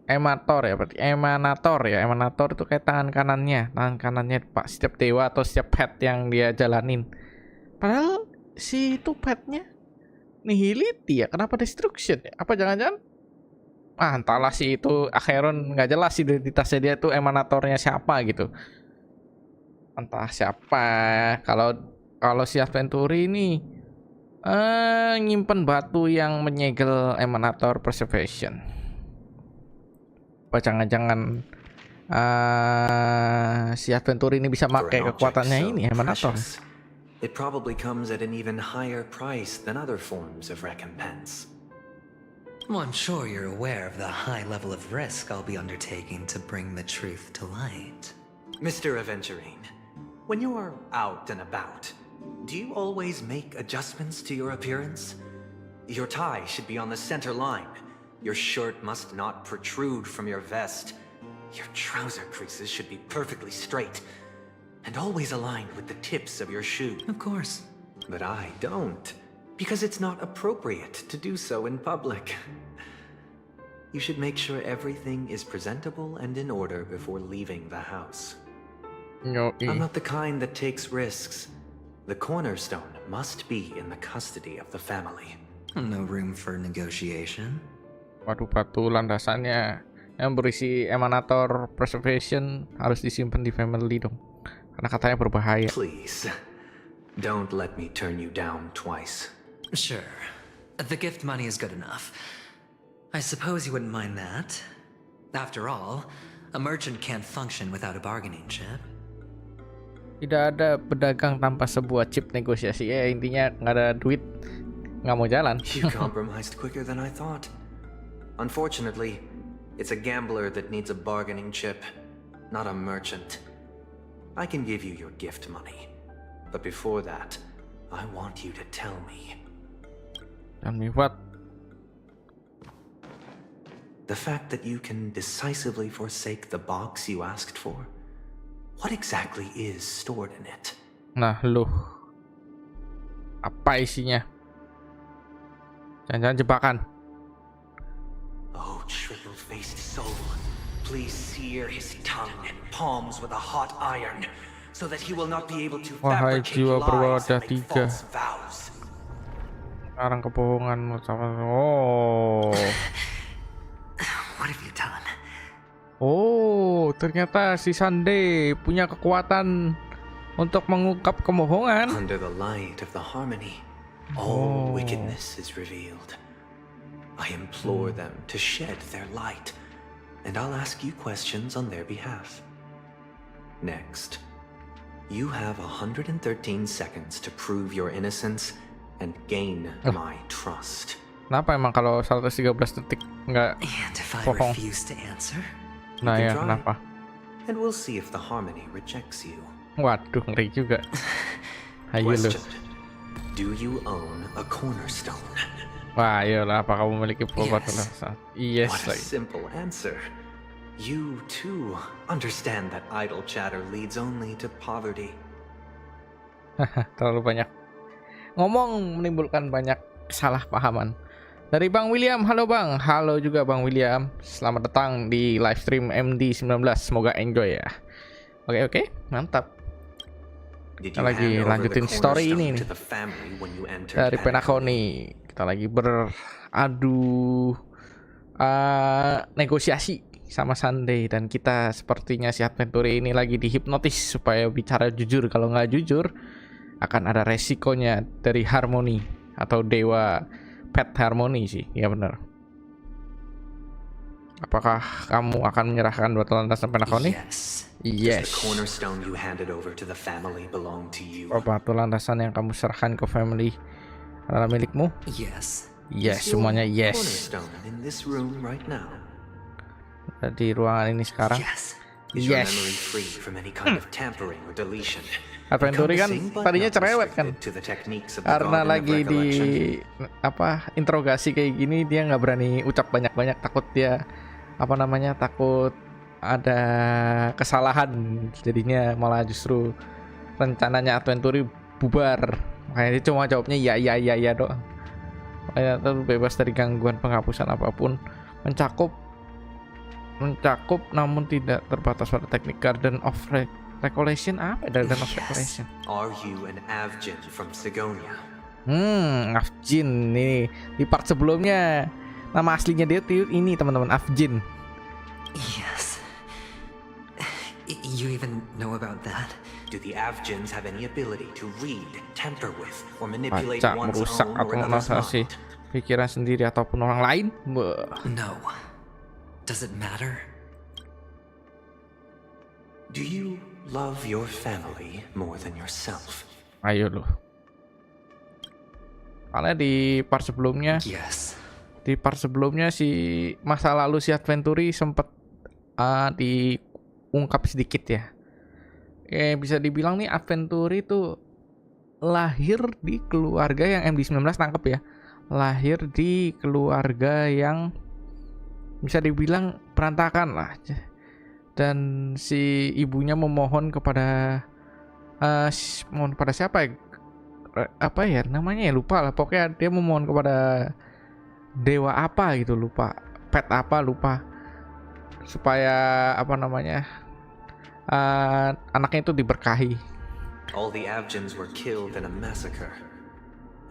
A: Emanator ya berarti. Emanator itu kayak tangan kanannya Pak setiap dewa atau setiap pet yang dia jalanin. Padahal si itu petnya nihility ya, kenapa destruction ya? Apa jangan-jangan entahlah si itu Acheron nggak jelas identitasnya dia tuh emanatornya siapa gitu. Entah siapa. Kalau si Aventuri ini Nyimpen batu yang menyegel emanator preservation. Apa jangan-jangan si adventure ini bisa
F: For
A: pakai
F: an object
A: kekuatannya
F: so
A: ini emanator.
F: precious, it probably comes at an even higher price than other forms of recompense.
B: Well, I'm sure you're aware of the high level of risk I'll be undertaking to bring the truth to light.
F: Mr. Aventurine, when you are out and about, do you always make adjustments to your appearance? Your tie should be on the center line. Your shirt must not protrude from your vest. Your trouser creases should be perfectly straight and always aligned with the tips of your shoe.
B: Of course.
F: But I don't, because it's not appropriate to do so in public. You should make sure everything is presentable and in order before leaving the house. I'm not the kind that takes risks. The cornerstone must be in the custody of the family.
B: No room for negotiation.
A: Waduh, batu landasannya yang berisi emanator preservation harus disimpan di family dong, karena katanya berbahaya.
F: Please, don't let me turn you down twice.
B: Sure. The gift money is good enough. I suppose you wouldn't mind that. After all, a merchant can't function without a bargaining chip.
A: Tidak ada pedagang tanpa sebuah chip negosiasi. Ya intinya nggak ada duit, nggak mau jalan.
F: You compromised quicker than I thought. Unfortunately, it's a gambler that needs a bargaining chip, not a merchant. I can give you your gift money, but before that, I want you to tell me.
A: Tell me what?
F: The fact that you can decisively forsake the box you asked for. What exactly is stored in it?
A: Nah, loh. Apa isinya? Jangan-jangan jebakan.
F: Oh, triple-faced soul, please sear his tongue and palms with a hot iron, so that he will not be able to
A: Wahai
F: fabricate
A: jiwa
F: lies
A: berwadah
F: and make
A: tiga.
F: false vows.
A: Sekarang kebohongan sama. Oh.
B: What have you done?
A: Oh, ternyata si Sunday punya kekuatan untuk mengungkap kebohongan.
F: Under the light of the harmony, all wickedness is revealed. I implore them to shed their light, and I'll ask you questions on their behalf. Next, you have 113 seconds to prove your innocence and gain my trust.
A: Kenapa emang kalau 113 detik nggak
B: And if I
A: bohong?
B: refuse to answer?
A: Nah
F: You
A: ya,
F: can try.
A: kenapa?
F: And we'll see if the harmony rejects you.
A: Waduh, ngeri juga. Ayo lu.
F: Question: do you own a cornerstone?
A: Wah, ayolah, apa kamu memiliki probat
B: Yes.
A: landasan? Yes,
F: What a
A: lagi.
F: simple answer. You too understand that idle chatter leads only to poverty.
A: Terlalu banyak ngomong menimbulkan banyak kesalahpahaman. Dari Bang William, halo Bang. Halo juga Bang William. Selamat datang di live stream MD19. Semoga enjoy ya. Oke, mantap.
F: Did
A: Kita
F: you
A: lagi
F: hand over
A: lanjutin
F: the
A: story ini
F: cornerstone
A: nih.
F: to the family when you entered
A: Dari
F: Penacony?
A: Penacony. Kita lagi beradu negosiasi sama Sunday, dan kita sepertinya si adventure ini lagi dihipnotis supaya bicara jujur. Kalau nggak jujur akan ada resikonya dari harmoni atau dewa pet harmoni sih. Ya benar. Apakah kamu akan menyerahkan batu landasan Penacony?
B: Yes.
F: Does
A: Yes.
F: the cornerstone you handed over to the family belong to you?
A: Oh, batu landasan yang kamu serahkan ke family adalah milikmu?
B: Yes.
A: Yes,
F: Is your
A: semuanya yes.
F: cornerstone in this room right now?
A: Di ruangan ini sekarang.
B: Yes.
F: Is your
A: Yes.
F: memory free from any kind of tampering or deletion?
A: Adventure kan
F: Encompassing but
A: tadinya
F: not
A: cerewet kan.
F: restricted to the techniques of the
A: Karena
F: Garden of
A: lagi di
F: Recollection?
A: interogasi kayak gini, dia nggak berani ucap banyak-banyak, takut dia takut ada kesalahan, jadinya malah justru rencananya adventure bubar. Makanya dia cuma jawabnya ya doang. Makanya tuh bebas dari gangguan penghapusan apapun, mencakup namun tidak terbatas pada teknik Garden of Recollection. Apa Garden of
B: Yes.
A: Recollection?
F: Are you an Avgin from Sigonia?
A: Afjin nih. Di part sebelumnya nama aslinya dia tuh ini teman-teman, Afjin.
B: Yes. You even know about that?
F: Do the Avgins have any ability to read, tamper with, or manipulate
A: Baca,
F: one's
A: merusak
F: own
A: atau
F: or another's
A: memanipulasi
F: mind?
A: pikiran sendiri ataupun orang lain.
B: No. Does it matter?
F: Do you love your family more than yourself?
A: Ayo loh. Karena di part sebelumnya,
B: Yes.
A: di part sebelumnya si masa lalu si Adventuri sempet diungkap sedikit ya. Bisa dibilang nih Adventuri itu lahir di keluarga yang MD19 nangkep ya. Lahir di keluarga yang bisa dibilang berantakan lah. Dan si ibunya memohon kepada mohon pada siapa ya? Apa ya namanya ya, lupa lah. Pokoknya dia memohon kepada dewa apa gitu, lupa. Pet apa lupa. Supaya apa namanya? Anaknya itu diberkahi.
F: All the Avgins were killed in a massacre.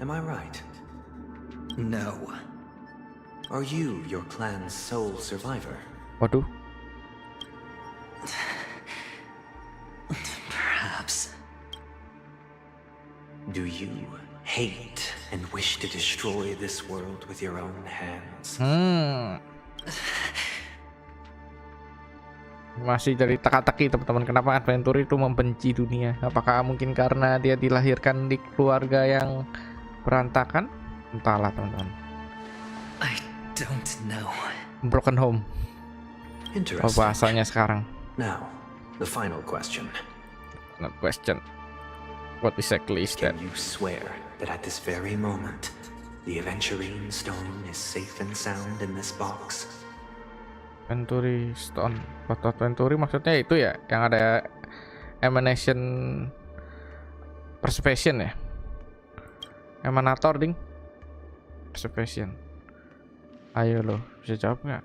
F: Am I right?
B: No.
F: Are you your clan's sole survivor?
A: Waduh.
B: Perhaps.
F: Do you hate and wish to destroy this world with your own hands?
A: Masih jadi teka-teki teman-teman, kenapa Adventure itu membenci dunia? Apakah mungkin karena dia dilahirkan di keluarga yang berantakan? Entahlah teman-teman.
B: I don't know.
A: Broken home.
F: Interesting.
A: Bahasanya sekarang.
F: Now, the final question.
A: Not question. What exactly is that?
F: Can you swear that at this very moment, the Aventurine Stone is safe and sound in this box?
A: Venturi Stone. Batu Venturi maksudnya itu ya, yang ada emanation persuasion ya. Emanator ding. Persuasion. Ayo lo, bisa jawab nggak?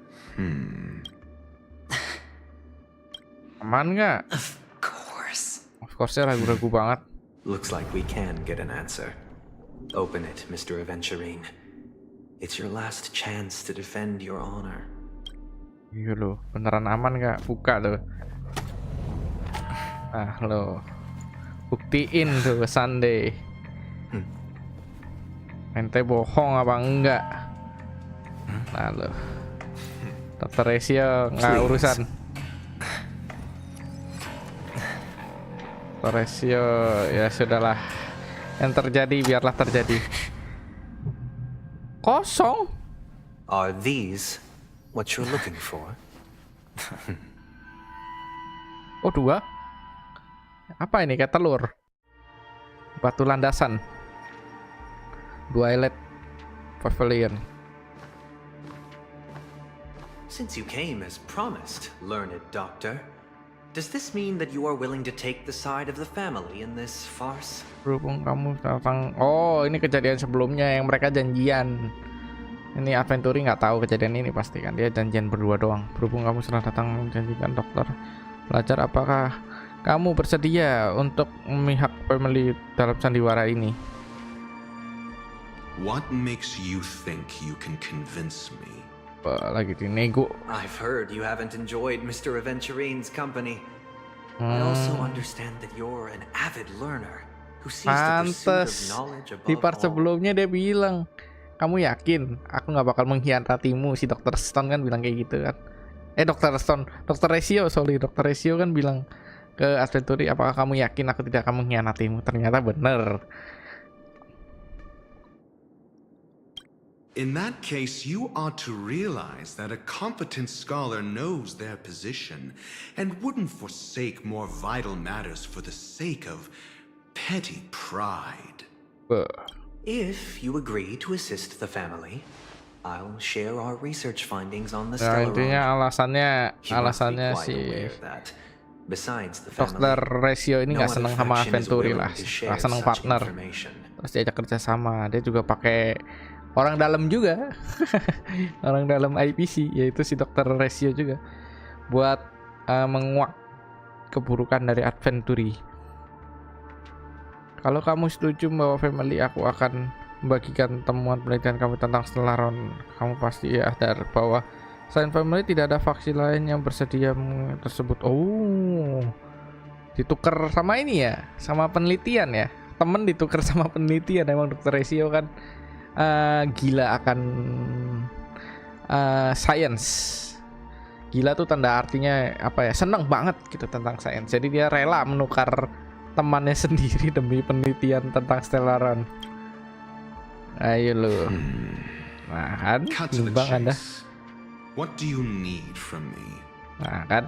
A: Aman nggak?
B: Of course.
A: Of course ya, ragu-ragu banget.
F: Looks like we can get an answer. Open it, Mr. Aventurine. It's your last chance to defend your honor.
A: Iya lo, beneran aman nggak? Buka tuh. Ah lo, buktiin tuh Sunday. Ente bohong apa enggak? Nah lo, Dr. Resio nggak urusan. Dr. Resio ya sudahlah. Yang terjadi biarlah terjadi. Kosong.
F: Are these what you're looking for?
A: Oh 2. Apa ini, kayak telur? Batu landasan. 2 elet pavilion.
F: Since you came as promised, learned doctor, does this mean that you are willing to take the side of the family in this farce?
A: Berhubung kamu datang. Oh, ini kejadian sebelumnya yang mereka janjian. Ini Adventuri nggak tahu kejadian ini pasti kan, dia janjian berdua doang. Berhubung kamu sudah datang menjanjikan dokter belajar, apakah kamu bersedia untuk memihak family dalam sandiwara ini?
C: What makes you think you can convince me?
A: Lagi di nego.
F: I've heard you haven't enjoyed Mr. Aventurine's company. I also understand that you're an avid learner who sees the pursuit of
A: Pantes
F: knowledge
A: di
F: above
A: part
F: all.
A: sebelumnya dia bilang, kamu yakin aku nggak bakal mengkhianatimu? Si Dr. Stone kan bilang kayak gitu kan. Dr. Stone, Dr. Resio, sorry, Dr. Resio kan bilang ke Adventuri, apakah kamu yakin aku tidak akan mengkhianatimu? Ternyata bener.
C: In that case, you ought to realize that a competent scholar knows their position and wouldn't forsake more vital matters for the sake of petty pride.
F: If you agree to assist the family, I'll share our research findings on the
A: Nah,
F: stellar.
A: intinya alasannya
F: You must be quite
A: si
F: aware that, besides the
A: Dr.
F: family,
A: Resio ini
F: no
A: nggak
F: other
A: seneng sama
F: faction is
A: Adventuri
F: willing
A: lah,
F: to share
A: nggak seneng
F: such
A: partner.
F: information.
A: Terus diajak kerja sama, dia juga pakai orang dalam juga. Orang dalam IPC, yaitu si Dr. Resio juga, buat menguak keburukan dari Adventuri. Kalau kamu setuju bahwa family, aku akan membagikan temuan penelitian kamu tentang Stellaron. Kamu pasti sadar bahwa Selain family tidak ada faksi lain yang bersedia tersebut. Oh, ditukar sama ini ya, sama penelitian ya. Temen ditukar sama penelitian. Emang dokter Resio kan gila akan science. Gila tuh tanda artinya apa ya? Seneng banget gitu tentang sains. Jadi dia rela menukar temannya sendiri demi penelitian tentang stellaran. Ayo lu. Nah kan,
C: Cut to the
A: imbang Anda.
C: chase. What do you need from me?
A: Nah kan.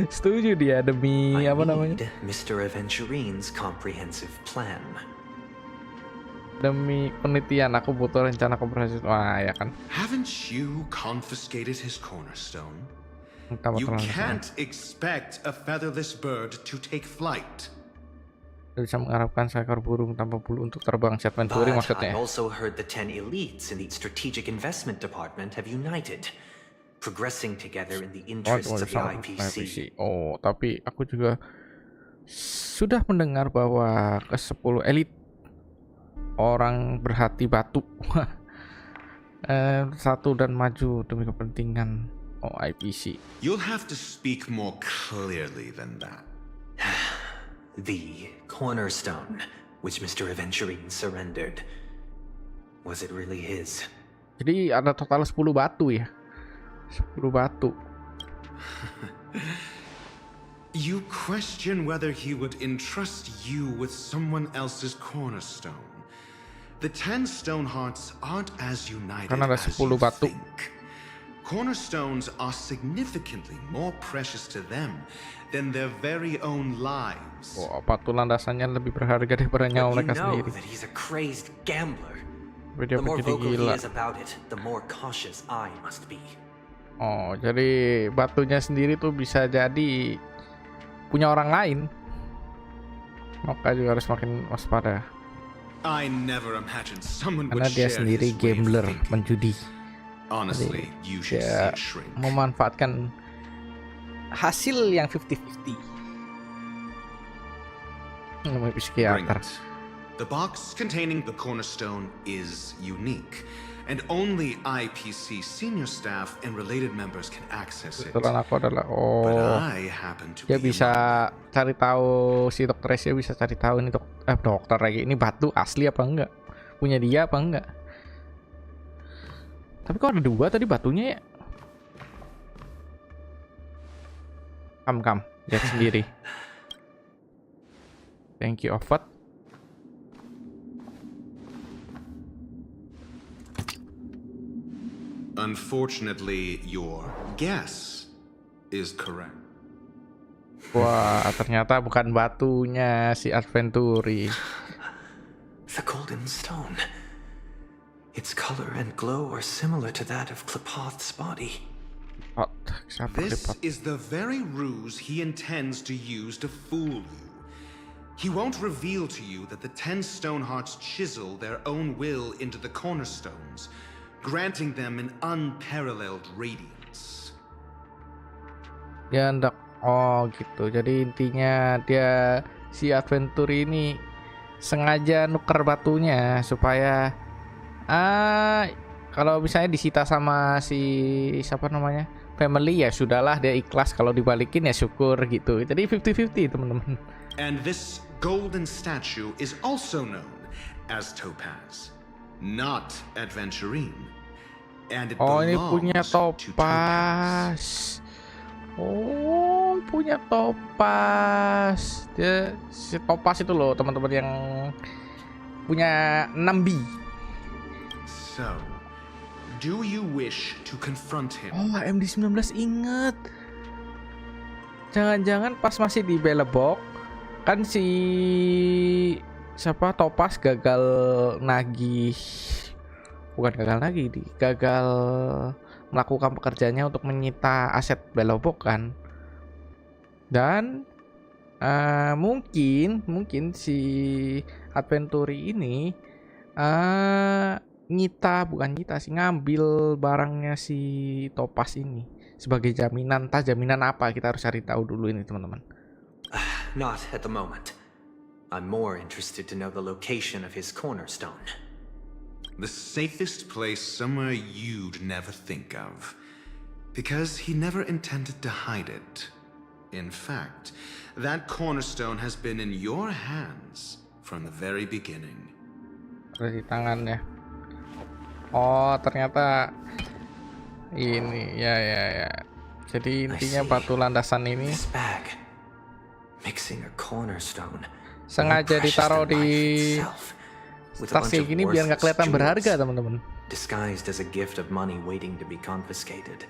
A: Setuju dia demi
F: I
A: apa namanya?
F: need Mr. Aventurine's comprehensive plan.
A: Demi penelitian aku butuh rencana komprehensif. Wah ya kan.
C: Haven't you confiscated his cornerstone?
A: Tambah
C: You
A: terlalu
C: can't expect a featherless bird to take flight.
A: Dia bisa mengharapkan seekor burung tanpa bulu untuk terbang. Syarat Venturi
F: But
A: maksudnya.
F: I've also heard the 10 elites in the strategic investment department have united, progressing together in the interests of the IPC.
A: Oh, tapi aku juga sudah mendengar bahwa ke-10 elit orang berhati batu satu dan maju demi kepentingan IPC.
C: You'll have to speak more clearly than that.
F: The cornerstone, which Mr. Aventurine surrendered, was it really his?
A: Jadi ada total 10 batu ya. 10 batu.
C: You question whether he would entrust you with someone else's cornerstone. The 10 stone hearts aren't as united
A: Kan ada
C: as
A: 10
C: you
A: batu.
C: think. Cornerstones are significantly more precious to them than their very own lives.
A: Oh, batu landasannya lebih berharga daripada nyawa
F: But you
A: mereka
F: know
A: sendiri.
F: that he's a crazed gambler.
A: Tapi dia
F: The more
A: jadi
F: vocal he
A: gila.
F: is about it, the more cautious I must be.
A: Oh, jadi batunya sendiri tuh bisa jadi punya orang lain. Maka juga harus makin waspada.
C: I never imagined someone
A: Karena
C: would
A: dia
C: share
A: sendiri
C: his way of
A: gambler,
C: thinking.
A: menjudi.
C: Honestly, you should see
A: Dia
C: it shrink.
A: memanfaatkan hasil yang 50-50. Namanya
C: Bring
A: psikiater.
C: it. The box containing the cornerstone is unique, and only IPC senior staff and related members can access it.
A: Kebetulan aku adalah
C: But I happen to
A: dia
C: be
A: bisa
C: among them.
A: cari tahu, si dokter Asia bisa cari tahu ini dokter lagi ini batu asli apa enggak, punya dia apa enggak. Tapi kok ada 2 tadi batunya ya? Kam lihat sendiri. Thank youOvat.
C: Unfortunately, your guess is correct.
A: Wah, ternyata bukan batunya si Adventuri.
F: The golden stone. Its color and glow are similar to that of Klepoth's body.
A: Pot, siapa
C: This
A: Pot?
C: is the very ruse he intends to use to fool you. He won't reveal to you that the 10 stone hearts chisel their own will into the cornerstones, granting them an unparalleled radiance.
A: Dia hendak, oh gitu. Jadi intinya dia si Adventuri ini sengaja nuker batunya supaya kalau misalnya disita sama si siapa namanya family ya sudahlah, dia ikhlas, kalau dibalikin ya syukur gitu. Jadi 50-50 teman-teman.
C: And this golden statue is also known as Topaz, not Adventurine. And it
A: Oh ini
C: belongs
A: punya
C: to Topaz.
A: Topaz. Oh punya Topaz. Dia si Topaz itu loh teman-teman yang punya 6B.
C: So, do you wish to confront him?
A: Oh MD19 inget. Jangan-jangan pas masih di Belebok kan si siapa Topaz gagal nagih, bukan gagal melakukan pekerjaannya untuk menyita aset Belobok kan. Dan mungkin si Adventuri ini bukan nyita sih, ngambil barangnya si Topaz ini sebagai jaminan. Entah jaminan apa, kita harus cari tahu dulu ini teman-teman.
F: Not at the moment. I'm more interested to know the location of his cornerstone.
C: The safest place somewhere you'd never think of. Because he never intended to hide it. In fact, that cornerstone has been in your hands from the very beginning.
A: Ada di tangannya. Oh, ternyata ini ya. Jadi intinya batu landasan ini
F: This bag, mixing a cornerstone,
A: sengaja ditaruh di tas kayak gini biar nggak kelihatan berharga, teman-teman.
F: disguised as a gift of money waiting to be confiscated,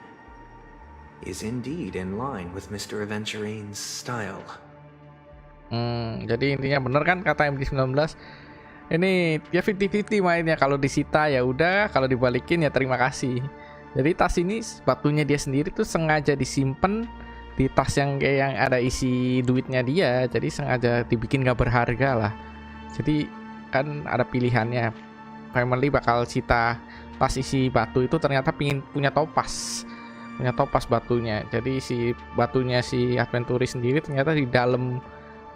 F: is indeed in line with Mr. Aventurine's style.
A: Jadi intinya bener kan kata MD19. Ini ya 50-50 mainnya, kalau disita ya udah, kalau dibalikin ya terima kasih. Jadi tas ini batunya dia sendiri tuh sengaja disimpan di tas yang kayak yang ada isi duitnya dia, jadi sengaja dibikin gak berharga lah. Jadi kan ada pilihannya, family bakal cita tas isi batu itu, ternyata pingin punya topas batunya. Jadi si batunya si Adventuris sendiri ternyata di dalam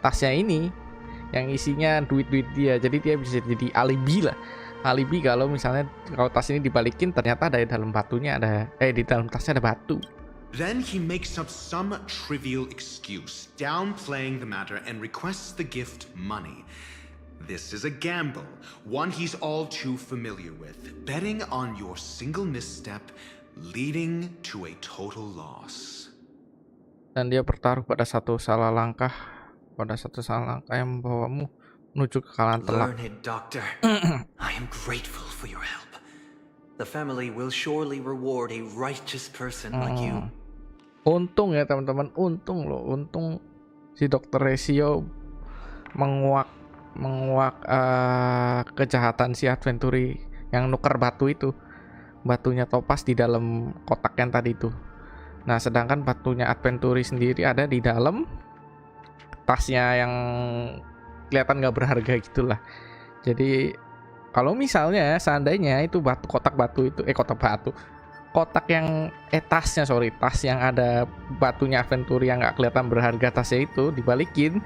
A: tasnya ini yang isinya duit-duit dia, jadi dia bisa jadi alibi kalau misalnya kalau tas ini dibalikin ternyata ada di dalam batunya di dalam tasnya ada batu.
C: Then he makes up some trivial excuse, downplaying the matter, and requests the gift money. This is a gamble, one he's all too familiar with, betting on your single misstep, leading to a total loss.
A: Dan dia bertaruh pada satu salah langkah yang membawamu menuju kekalahan telak.
F: Learned doctor, I am grateful for your help. The family will surely reward a righteous person like you.
A: Untung ya teman-teman, untung si Dr. Ratio menguak kejahatan si Adventuri yang nuker batunya topas di dalam kotak yang tadi itu. Nah, sedangkan batunya Adventuri sendiri ada di dalam tasnya yang kelihatan nggak berharga gitulah. Jadi kalau misalnya seandainya itu tas yang ada batunya Adventuri yang nggak kelihatan berharga, tasnya itu dibalikin,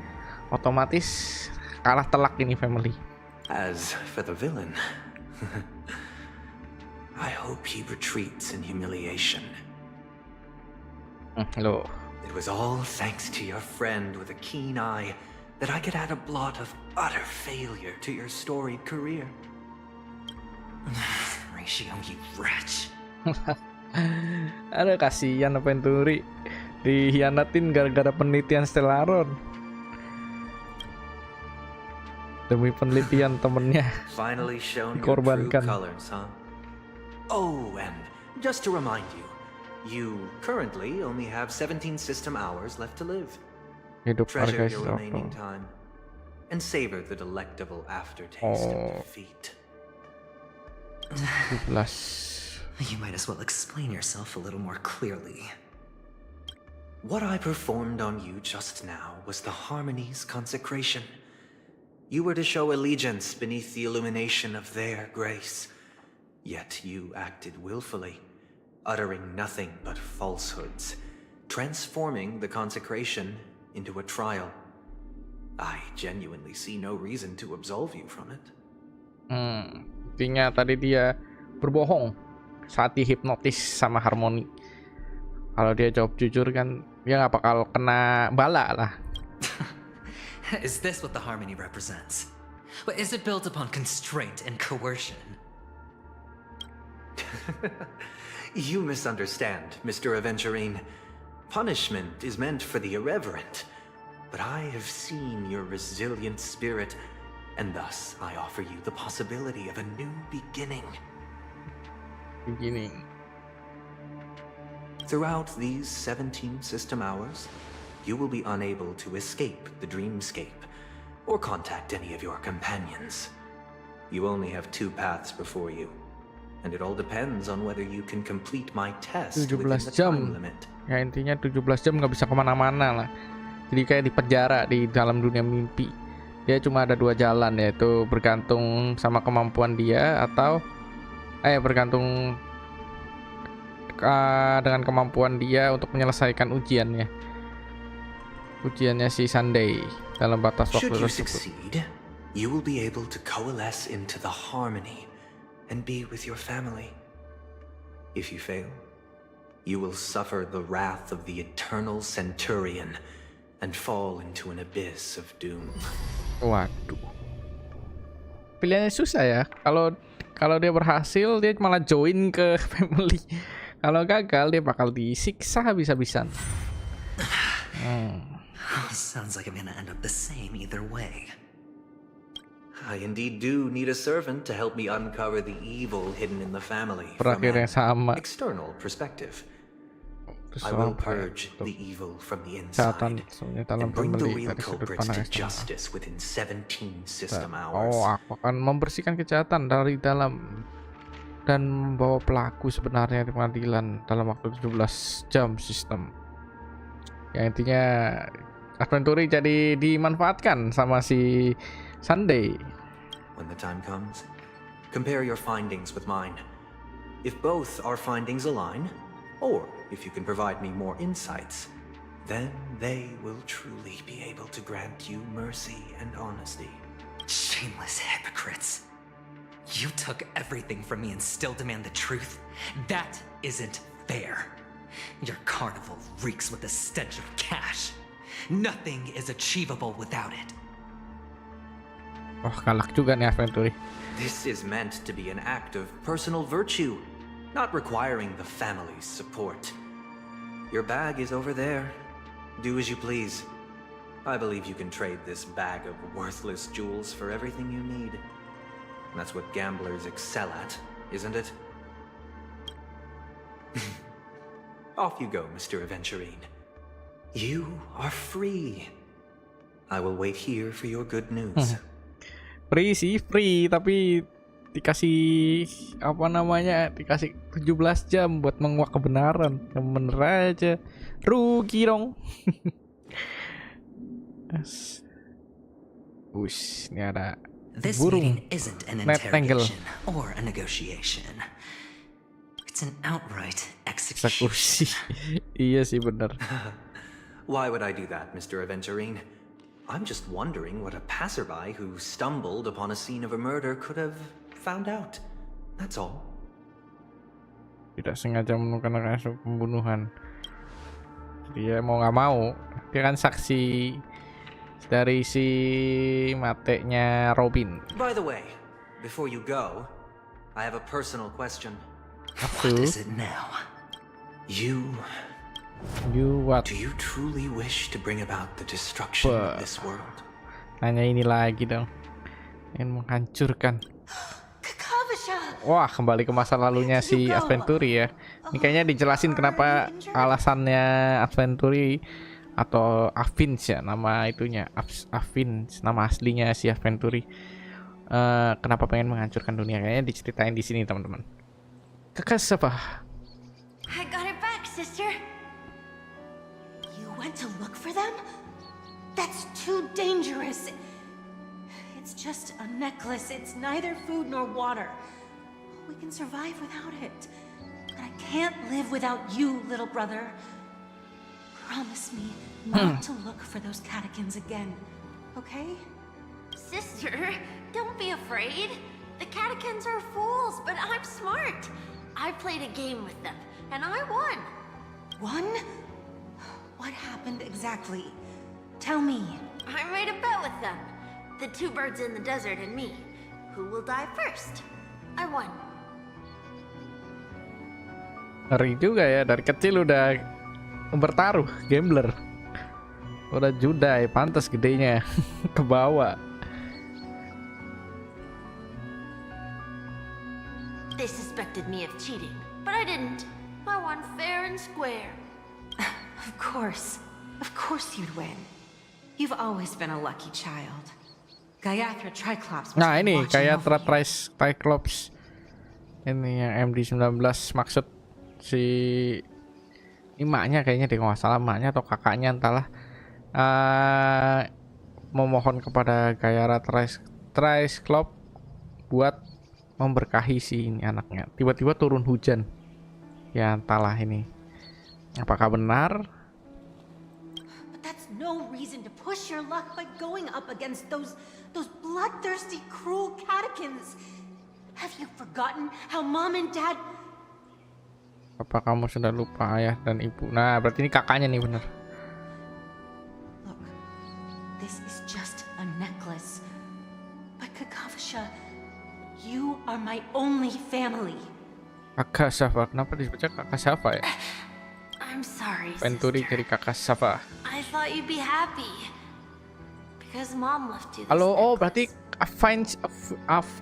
A: otomatis kalah telak ini family.
F: As for the villain, I hope he retreats in humiliation.
A: Loh,
F: It was all thanks to your friend with a keen eye that I could add a blot of utter failure to your storied career.
B: Ratio, you wretch.
A: ada kasihan Adventuri dihianatin gara-gara penelitian Stellaron. Demi penelitian temennya
F: Finally shown your true
A: dikorbankan.
F: colors, huh? Oh, and just to remind you, you currently only have 17 system hours left to live.
A: Hidup
F: Treasure
A: Honkai
F: your
A: Star
F: remaining
A: Rail.
F: time and savor the delectable aftertaste of defeat.
A: 17.
B: You might as well explain yourself a little more clearly.
F: What I performed on you just now was the Harmony's consecration. You were to show allegiance beneath the illumination of their grace. Yet you acted willfully, uttering nothing but falsehoods, transforming the consecration into a trial. I genuinely see no reason to absolve you from it.
A: Intinya tadi dia berbohong saat dihipnotis sama Harmony. Kalau dia jawab jujur kan dia nggak bakal kena bala lah.
B: Is this what the harmony represents? But is it built upon constraint and coercion?
F: You misunderstand, Mr. Aventurine. Punishment is meant for the irreverent, but I have seen your resilient spirit, and thus I offer you the possibility of a new beginning.
A: Beginning.
F: Throughout these 17 system hours, you will be unable to escape the dreamscape or contact any of your companions. You only have 2 paths before you, and it all depends on whether you can complete my test within
A: 17
F: the
A: jam.
F: time limit.
A: Ya intinya 17 jam nggak bisa kemana-mana lah. Jadi kayak di penjara di dalam dunia mimpi. Dia cuma ada 2 jalan, yaitu bergantung sama kemampuan dia atau bergantung dengan kemampuan dia untuk menyelesaikan ujiannya si Sunday dalam batas waktu
F: Should you
A: tersebut.
F: succeed, you will be able to coalesce into the harmony and be with your family. If you fail, you will suffer the wrath of the eternal centurion and fall into an abyss of doom.
A: Waduh. Pilihannya susah ya. Kalau dia berhasil, dia malah join ke family. Kalau gagal, dia bakal disiksa habis-habisan.
B: Sounds like I'm gonna end up the same either way.
F: I indeed do need a servant to help me uncover the evil hidden in the family from
A: Berakhir yang sama.
F: an external perspective.
A: Terus
F: I will
A: apa ya?
F: purge the evil from the
A: Catatan
F: inside
A: dalam
F: and bring the
A: pembeli
F: real
A: dari sudut
F: culprits
A: pandang
F: to
A: eksternal.
F: justice within 17 system
A: Oh,
F: hours.
A: aku akan membersihkan kejahatan dari dalam dan membawa pelaku sebenarnya di pengadilan dalam waktu 17 jam sistem. Yang intinya Adventure jadi dimanfaatkan sama si Sunday.
F: When the time comes, compare your findings with mine. If both our findings align, or if you can provide me more insights, then they will truly be able to grant you mercy and honesty.
B: Shameless hypocrites. You took everything from me and still demand the truth? That isn't fair. Your carnival reeks with the stench of cash. Nothing is achievable without it.
A: Oh, galak juga nih Adventure.
F: This is meant to be an act of personal virtue, not requiring the family's support. Your bag is over there. Do as you please. I believe you can trade this bag of worthless jewels for everything you need. That's what gamblers excel at, isn't it? Off you go, Mr. Aventurine. You are free. I will wait here for your good news.
A: Free sih, free, tapi dikasih apa namanya? Dikasih 17 jam buat menguak kebenaran. Yang bener aja. Rugi dong. Ush, ini ada
B: This
A: burung.
B: meeting isn't an
A: Net angle.
B: interrogation or a negotiation. It's an outright execution.
A: Eksekusi. Iya sih bener.
F: Why would I do that, Mr. Aventurine? I'm just wondering what a passerby who stumbled upon a scene of a murder could have found out. That's all.
A: Tidak sengaja menemukan kasus pembunuhan. Dia mau nggak mau, dia kan saksi dari si matenya Robin.
F: By the way, before you go, I have a personal question.
B: What is it now?
F: You
A: What?
F: Do you truly wish to bring about the destruction of this world?
A: Nanya ini lagi dong. Ingin menghancurkan. Wah, kembali ke masa lalunya si Adventure ya. Ini kayaknya dijelasin kenapa alasannya Adventure atau Avins ya nama itunya. Avins nama aslinya si Adventure. Kenapa pengen menghancurkan dunia, kayaknya diceritain di sini teman-teman. Kakak siapa?
G: I got it back, sister. You went to look for them? That's too dangerous. It's just a necklace. It's neither food nor water. We can survive without it. But I can't live without you, little brother. Promise me not to look for those catechins again, okay?
H: Sister, don't be afraid. The catechins are fools, but I'm smart. I played a game with them, and I won.
G: Won? What happened exactly? Tell me.
H: I made a bet with them. The two birds in the desert and me. Who will die first? I won.
A: Ngeri juga ya, dari kecil udah bertaruh, gambler. Udah judai, pantas gedenya ke bawah.
H: They suspected me of cheating, but I didn't. I won fair and square.
G: Of course you'd win. You've always been a lucky child. Gayatra Triclops.
A: Nah ini Gayatra Triclops. Ini yang MD19 maksud si emaknya kayaknya deh, kalau nggak salah emaknya atau kakaknya entahlah. Memohon kepada Gayatra Triclops buat memberkahi si ini anaknya. Tiba-tiba turun hujan. Ya entahlah ini. Apakah benar?
G: But that's no reason to push your luck by going up against those bloodthirsty, cruel catechins. Have you forgotten how Mom and Dad...
A: Apa kamu sudah lupa ayah dan ibu? Nah, berarti ini kakaknya nih, bener.
G: Look, this is just a necklace. But Kakavasha, you are my only family.
A: Kakak Safa, kenapa disebutnya kakak Safa ya?
H: I'm sorry,
A: Venturi
H: sister.
A: dari kakak Safa.
H: I thought you'd be happy. Because mom left you this
A: Halo, oh
H: necklace.
A: berarti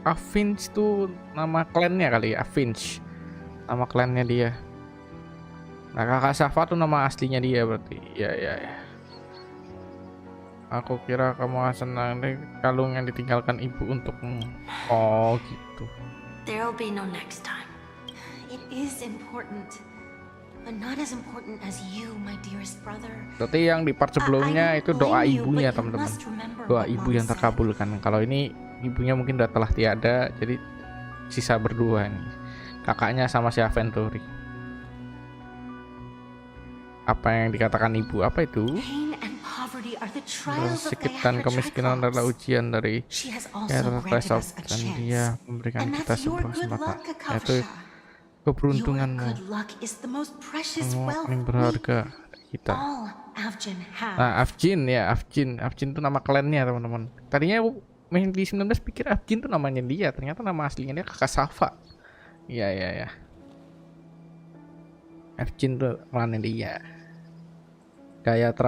A: Afinch tuh nama klannya kali ya, Afinch. Nama klannya dia. Nah, kakak Safa tuh nama aslinya dia berarti. Ya. Aku kira kamu senang deh kalung yang ditinggalkan ibu untukmu. Oh, gitu.
H: There'll be no next time.
G: It is important, but not as important as you, my dearest brother.
A: Berarti yang di part sebelumnya itu doa ibunya, teman-teman. Doa ibu yang terkabulkan. Kalau ini ibunya mungkin udah telah tiada, jadi sisa berdua nih. Kakaknya sama si Aventuri. Apa yang dikatakan ibu? Apa itu? Kesakitan, kemiskinan adalah ujian dari dan dia memberikan kita sebuah kesempatan, yaitu keberuntunganmu, paling berharga kita. Nah, Afjin itu nama klannya, teman-teman. Tadinya main di 19 pikir Afjin itu namanya dia, ternyata nama aslinya dia kakak Safa. Iya. Afjin itu klannya dia. Kayak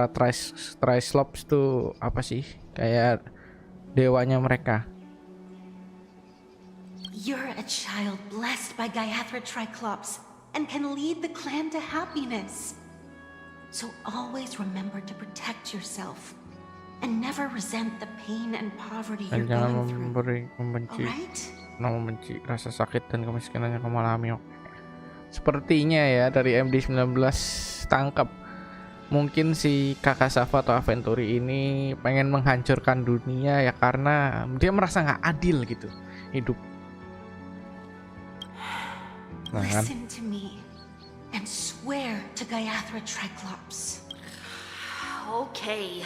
A: Tricelops tuh apa sih? Kayak dewanya mereka.
G: You're a child blessed by Gayatri Triclops and can lead the clan to happiness. So always remember to protect yourself and never resent the pain and poverty
A: Dan
G: you're
A: jangan
G: going through.
A: membenci rasa sakit dan kemiskinan yang kamu alami. Sepertinya ya dari MD19 tangkap, mungkin si kakak Safa atau Aventuri ini pengen menghancurkan dunia ya karena dia merasa nggak adil gitu hidup. Nah, kan?
G: Listen to me and swear to Gayatri Triclops.
H: Okay.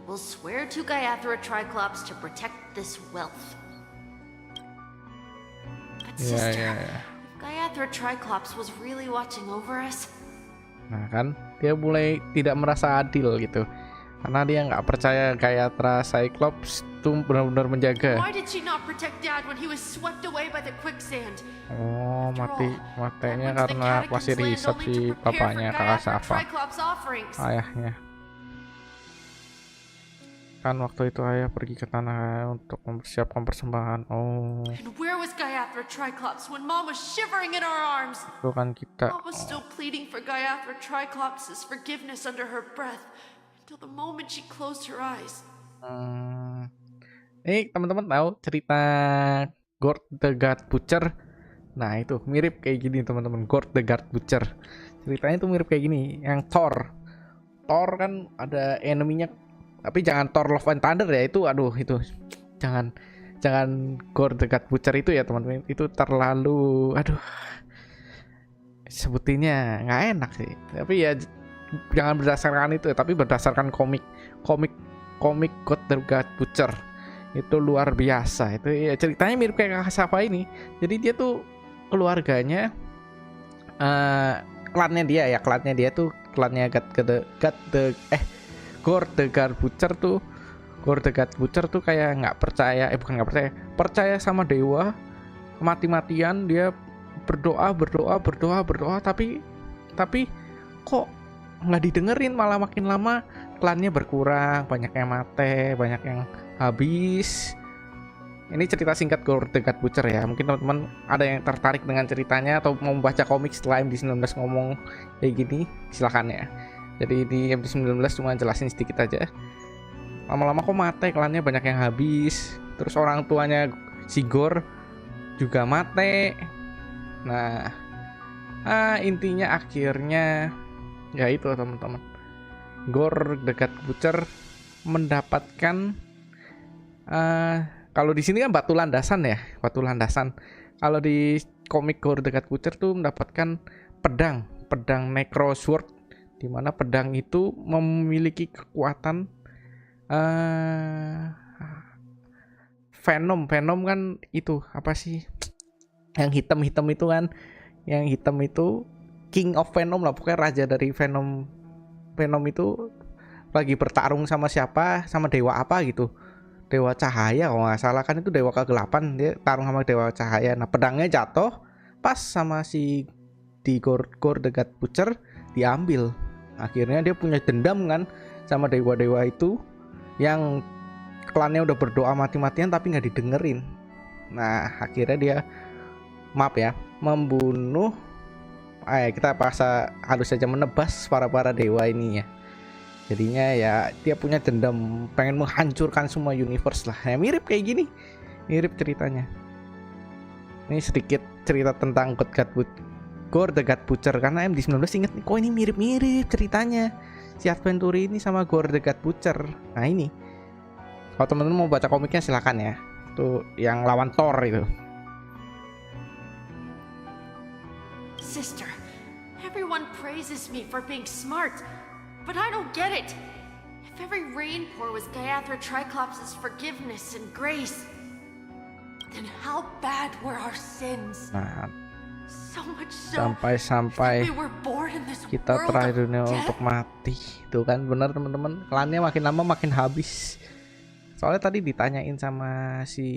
H: We'll swear to Gayatri Triclops to protect this wealth. But sister, if Gayatri Triclops was really watching over us.
A: Nah, kan dia mulai tidak merasa adil gitu karena dia nggak percaya Gayatri Cyclops tuh benar-benar menjaga.
H: Why did she not protect Dad when he was swept away by the quicksand?
A: Oh, matenya karena masih dihisap si papanya kakak Safa, ayahnya. Kan waktu itu ayah pergi ke tanah untuk mempersiapkan persembahan. Oh,
H: And where was Gayatri Triclops when Mom was shivering in our arms?
A: itu kan kita.
H: Mom was still pleading for Gayatri Triclops' forgiveness under her breath until the moment she closed her eyes.
A: Ini teman-teman tahu cerita Gord the God Butcher? Nah, itu mirip kayak gini, teman-teman. Gord the God Butcher. Ceritanya tuh mirip kayak gini. Yang Thor kan ada enemy-nya, tapi jangan Thor Love and Thunder ya, itu aduh itu. Jangan Gord the God Butcher itu ya, teman-teman. Itu terlalu sebutinnya nggak enak sih. Tapi ya jangan berdasarkan itu, tapi berdasarkan komik God the God Butcher. Itu luar biasa. Itu ya ceritanya mirip kayak kakak Safa ini. Jadi dia tuh keluarganya klannya dia tuh Gord the God Butcher tuh kayak nggak percaya, percaya sama dewa, mati-matian dia berdoa tapi kok nggak didengerin, malah makin lama klannya berkurang, banyak yang mati, banyak yang habis. Ini cerita singkat Gord the God Butcher ya. Mungkin teman-teman ada yang tertarik dengan ceritanya atau mau membaca komik setelah MD19 ngomong kayak gini, silakan ya. Jadi di MD19 cuma jelasin sedikit aja. Lama-lama kok mati, klannya banyak yang habis. Terus orang tuanya si Gor juga mati. Nah, intinya akhirnya ya itu teman-teman. Gord the God Butcher mendapatkan kalau di sini kan batu landasan. Kalau di komik Gord the God Butcher tuh mendapatkan pedang Necro Sword, di mana pedang itu memiliki kekuatan Venom kan itu apa sih? Yang hitam itu kan, yang hitam itu King of Venom lah, pokoknya raja dari Venom. Venom itu lagi bertarung sama siapa, sama dewa apa gitu, dewa cahaya kalau nggak salah, kan itu dewa kegelapan, dia tarung sama dewa cahaya. Nah pedangnya jatuh pas sama si di Gore the God Butcher, diambil. Akhirnya dia punya dendam kan sama dewa-dewa itu yang klannya udah berdoa mati-matian tapi nggak didengerin. Nah akhirnya dia membunuh, kita paksa harus saja menebas para dewa ini ya. Jadinya ya dia punya dendam, pengen menghancurkan semua universe lah. Ya mirip kayak gini, mirip ceritanya. Ini sedikit cerita tentang Gore the God Butcher, karena MD19 inget nih, kok ini mirip-mirip ceritanya si Adventure ini sama Gore the God Butcher. Nah ini, kalau teman-teman mau baca komiknya silakan ya, tuh yang lawan Thor itu.
H: Sister, everyone praises me for being smart, but I don't get it. If every rain pour was Gayatha Triclops' forgiveness and grace, then how bad were our sins?
A: Nah,
H: So much so
A: sampai
H: we were born in this
A: kita
H: world
A: terakhir
H: of
A: dunia
H: death.
A: untuk mati. Tuh kan bener teman-teman, klannya makin lama makin habis. Soalnya tadi ditanyain sama si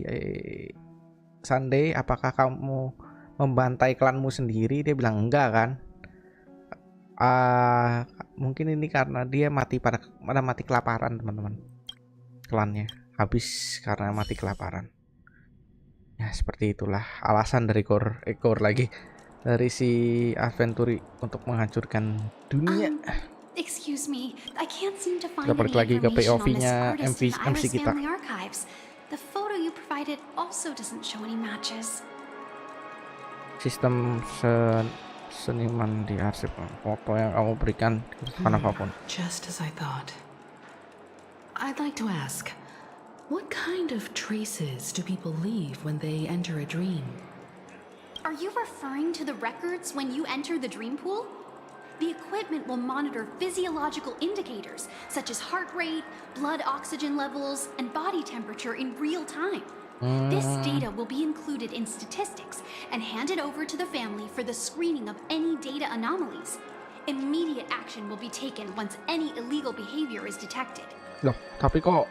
A: Sunday, apakah kamu membantai klanmu sendiri, dia bilang enggak kan. Mungkin ini karena dia mati pada mati kelaparan teman-teman, klannya habis karena mati kelaparan. Ya seperti itulah alasan dari Gore lagi, dari si Adventure untuk menghancurkan dunia.
I: Excuse me, I can't seem to find
A: Kita balik
I: any
A: lagi ke
I: information on this
A: POV-nya
I: artist in the
A: MC
I: Iris
A: kita.
I: family archives. The photo you provided also doesn't show any matches.
A: Sistem seniman di arsip, foto yang kamu berikan kebutuhan apapun.
D: Just as I thought. I'd like to ask, what kind of traces do people leave when they enter a dream?
I: Are you referring to the records when you enter the dream pool? The equipment will monitor physiological indicators such as heart rate, blood oxygen levels, and body temperature in real time. This data will be included in statistics and handed over to the family for the screening of any data anomalies. Immediate action will be taken once any illegal behavior is detected.
A: Loh, tapi kok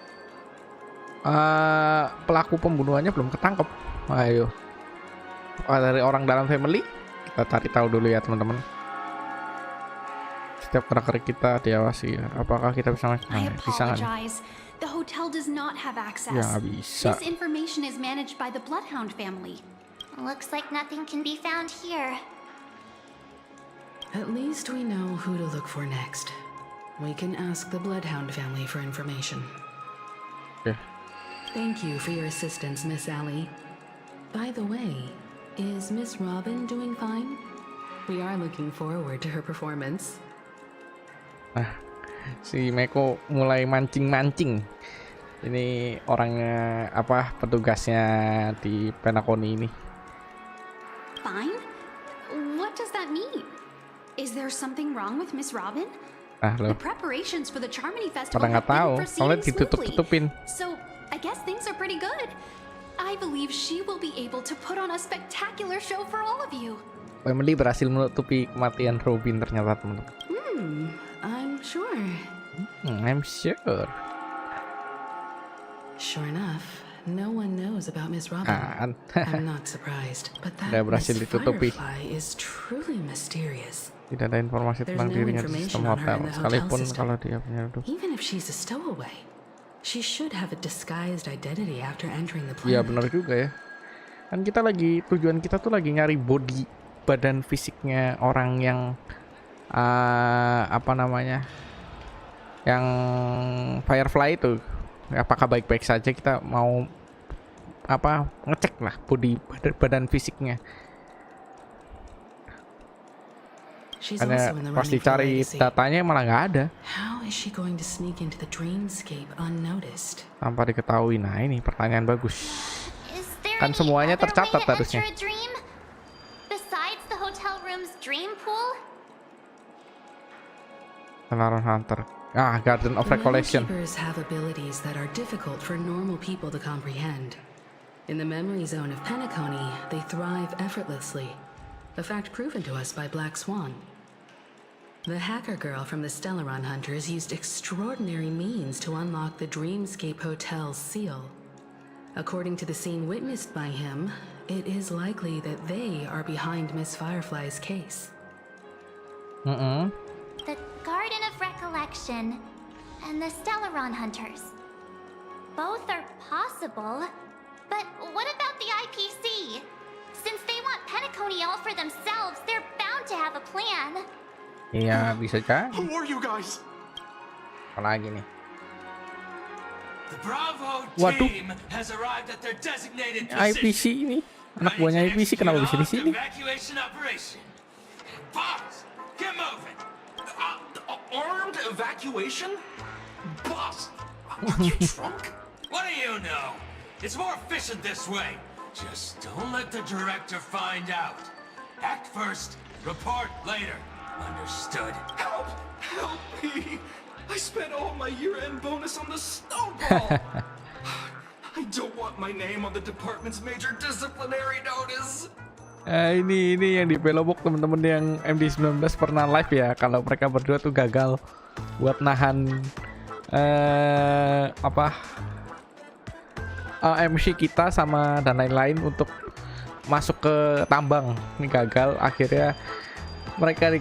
A: pelaku pembunuhannya belum ketangkep? Ayo, dari orang dalam family kita cari tahu dulu ya teman-teman. Setiap gerak-gerik kita diawasi. Apakah kita bisa
I: I
A: bisa nggak nih?
I: apologize. The hotel does not have access.
A: Ya nggak bisa.
I: This information is managed by the Bloodhound family.
H: Looks like nothing can be found here.
D: At least we know who to look for next. We can ask the Bloodhound family for information.
A: Oke.
D: Thank you for your assistance, Miss Allie. By the way, is Miss Robin doing fine? We are looking forward to her performance.
A: Nah, si Meko mulai mancing-mancing. Ini orangnya petugasnya di Penacony ini.
I: Fine? What does that mean? Is there something wrong with Miss Robin?
A: Nah,
I: The
A: loh,
I: preparations for the Charmony Festival
A: pada nggak
I: have
A: tahu,
I: been
A: soalnya
I: proceeding smoothly.
A: ditutup-tutupin.
I: So, I guess things are pretty good. I believe she will be able to put on a spectacular show for all of you.
A: Family berhasil menutupi kematian Robin ternyata teman-teman.
D: I'm sure.
A: I'm sure.
D: Sure enough, no one knows about Miss Robin.
A: Kan.
D: I'm not surprised, but that
A: Udah berhasil
D: Miss
A: ditutupi.
D: Firefly is truly mysterious.
A: Tidak ada informasi
D: There's
A: tentang
D: no
A: dirinya di
D: information
A: sistem
D: on her
A: hotel,
D: in the hotel
A: sekalipun
D: system.
A: kalau dia penyeruduk.
D: Even if she's a stowaway, she should have a disguised identity after entering the
A: Iya
D: planet.
A: benar juga ya. Kan tujuan kita tuh lagi nyari badan fisiknya orang yang yang Firefly itu. Apakah baik-baik saja, kita mau ngecek lah badan fisiknya.
D: She's
A: Karena
D: also in the
A: pas
D: running for
A: dicari
D: legacy.
A: datanya malah nggak ada,
D: How is she going to sneak into the dreamscape unnoticed?
A: tanpa diketahui. Nah ini pertanyaan bagus.
H: Is there
A: Kan
H: any
A: semuanya
H: other way
A: tercatat
H: to
A: harusnya.
H: enter a dream? Besides the hotel room's dream pool?
A: Penaruh Hunter. Garden of Recollection.
D: Keepers have abilities that are difficult for normal people to comprehend. In the memory zone of Penacony, they thrive effortlessly. A fact proven to us by Black Swan. The hacker girl from the Stellaron Hunters used extraordinary means to unlock the Dreamscape Hotel's seal. According to the scene witnessed by him, it is likely that they are behind Miss Firefly's case.
J: The Garden of Recollection and the Stellaron Hunters. Both are possible, but what about the IPC? Since they want Penacony all for themselves, they're bound to have a plan.
A: Iya, bisa jadi.
E: Who are you guys?
A: Apalagi nih?
E: The Bravo
A: Waduh.
E: team has arrived at their designated
A: IPC
E: position.
A: ini. Anak buahnya IPC kenapa bisa di sini?
E: Evacuation operation. Boss, get moving. Armed evacuation? Boss, are you drunk? What do you know? It's more efficient this way. Just don't let the director find out. Act first, report later. Understood? Help! Help me! I spent all my year-end bonus on the snowball! I don't want my name on the department's major disciplinary notice!
A: Ini yang di Pelobok temen-temen yang MD19 pernah live ya. Kalau mereka berdua tuh gagal buat nahan MC kita sama dan lain-lain untuk masuk ke tambang. Ini gagal, akhirnya mereka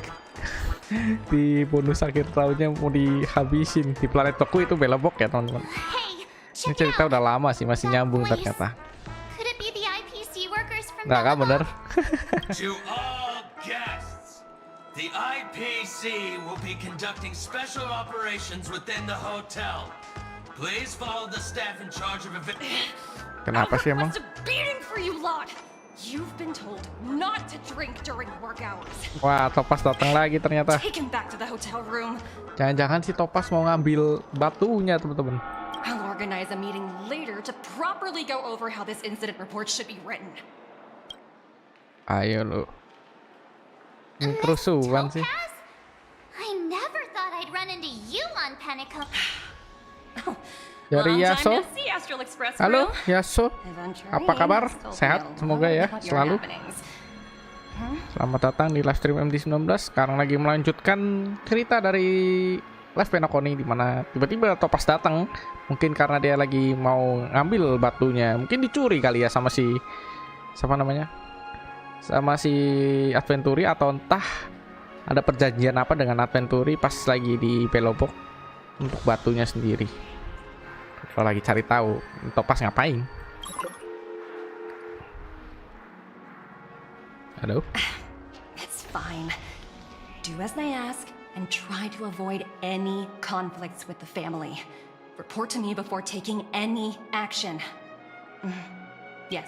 A: di bonus akhir tahunnya mau dihabisin di planet Toku. Itu Belobok ya teman-teman.
J: Hey,
A: Ini
J: check
A: cerita
J: out
A: udah lama sih, masih
J: that
A: nyambung
J: voice.
A: ternyata.
J: Could it be the IPC workers from
A: Nggak kan bener?
E: To all guests, the IPC will be conducting special operations within the hotel. Please follow the staff in charge of
A: Kenapa sih emang?
H: What's a beating for you lot? You've been told not to drink during work hours.
A: Wah, Topas datang lagi ternyata.
H: Take him back to the hotel room.
A: Jangan-jangan si Topas mau ngambil batunya teman-teman.
H: I'll organize a meeting later to properly go over how this incident report should be written.
A: Ayo lu. Ini kerusuhan sih.
J: Topaz? I never thought I'd run into you on Penacony.
A: Dari Yaso. Halo Yaso, apa kabar? Sehat semoga ya selalu. Selamat datang di live stream MD19. Sekarang lagi melanjutkan cerita dari live Penacony di mana tiba-tiba Topas datang. Mungkin karena dia lagi mau ngambil batunya. Mungkin dicuri kali ya sama si siapa namanya? Sama si Adventuri, atau entah ada perjanjian apa dengan Adventuri pas lagi di Pelobok untuk batunya sendiri. Kalau lagi cari tahu Topas ngapain. Halo.
H: It's fine. Do as they ask and try to avoid any conflicts with the family. Report to me before taking any action. Yes.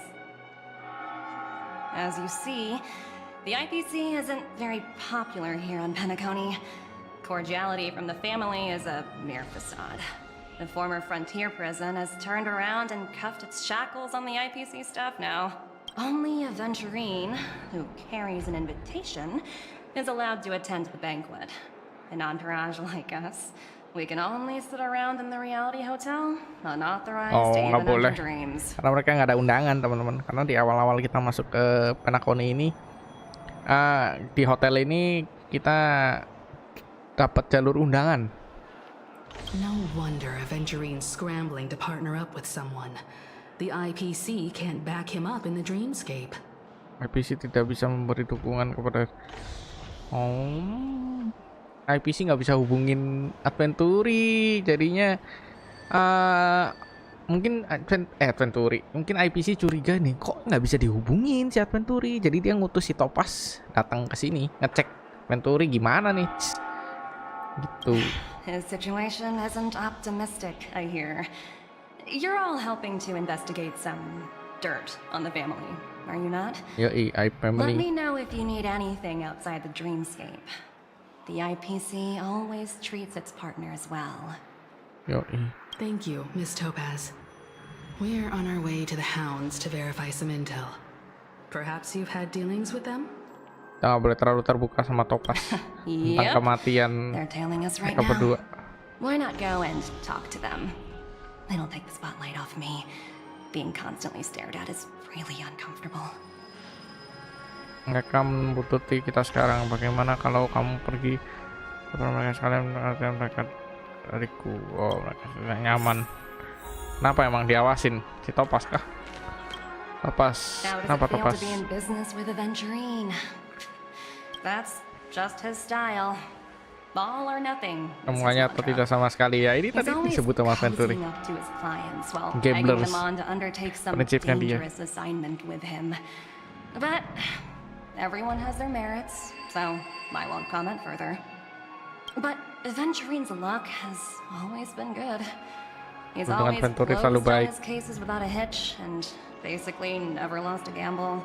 H: As you see, the IPC isn't very popular here on Penacony. Cordiality from the family is a mere facade. The former frontier prison has turned around and cuffed its shackles on the IPC staff now. Only a Venturine, who carries an invitation, is allowed to attend the banquet. An entourage like us, we can only sit around in the reality hotel, unauthorized to
A: nggak
H: even
A: boleh.
H: enter dreams.
A: Karena mereka nggak ada undangan teman-teman. Karena di awal-awal kita masuk ke Penacony ini, di hotel ini kita dapat jalur undangan.
D: No wonder Aventurine's scrambling to partner up with someone. The IPC can't back him up in the dreamscape.
A: IPC tidak bisa memberi dukungan kepada IPC nggak bisa hubungin Adventuri, jadinya mungkin Adventuri, mungkin IPC curiga nih, kok nggak bisa dihubungin si Adventuri, jadi dia ngutus si Topas datang ke sini ngecek Adventuri gimana nih, gitu.
H: His situation isn't optimistic, I hear. You're all helping to investigate some dirt on the family, are you not?
A: Yoi,
H: Let
A: family.
H: me know if you need anything outside the dreamscape. The IPC always treats its partners well.
A: Yoi.
D: Thank you, Miss Topaz. We're on our way to the Hounds to verify some intel. Perhaps you've had dealings with them?
A: Nggak boleh terlalu terbuka sama Topas tentang
H: Yep.
A: kematian
H: They're tailing us right
A: mereka
H: now.
A: berdua.
H: Why not go and talk to them? It'll take the spotlight off me. Being constantly stared at is really uncomfortable.
A: Mereka membutuhkan kita sekarang. Bagaimana kalau kamu pergi Mereka sekalian mereka dariku. Oh, mereka sudah nyaman. Kenapa emang diawasin? Si Topas kah? Topas. Kenapa Topas?
K: That's just his style. All or nothing.
A: Semuanya atau tidak sama sekali ya. Ini tadi disebut sama Venturi. Gamblers. Prinsipnya dia.
K: But everyone has their merits, so I won't comment further. But Aventurine's luck has always been good. He's always
A: Venturi
K: closed
A: selalu
K: all
A: baik.
K: his cases without a hitch and basically never lost a gamble.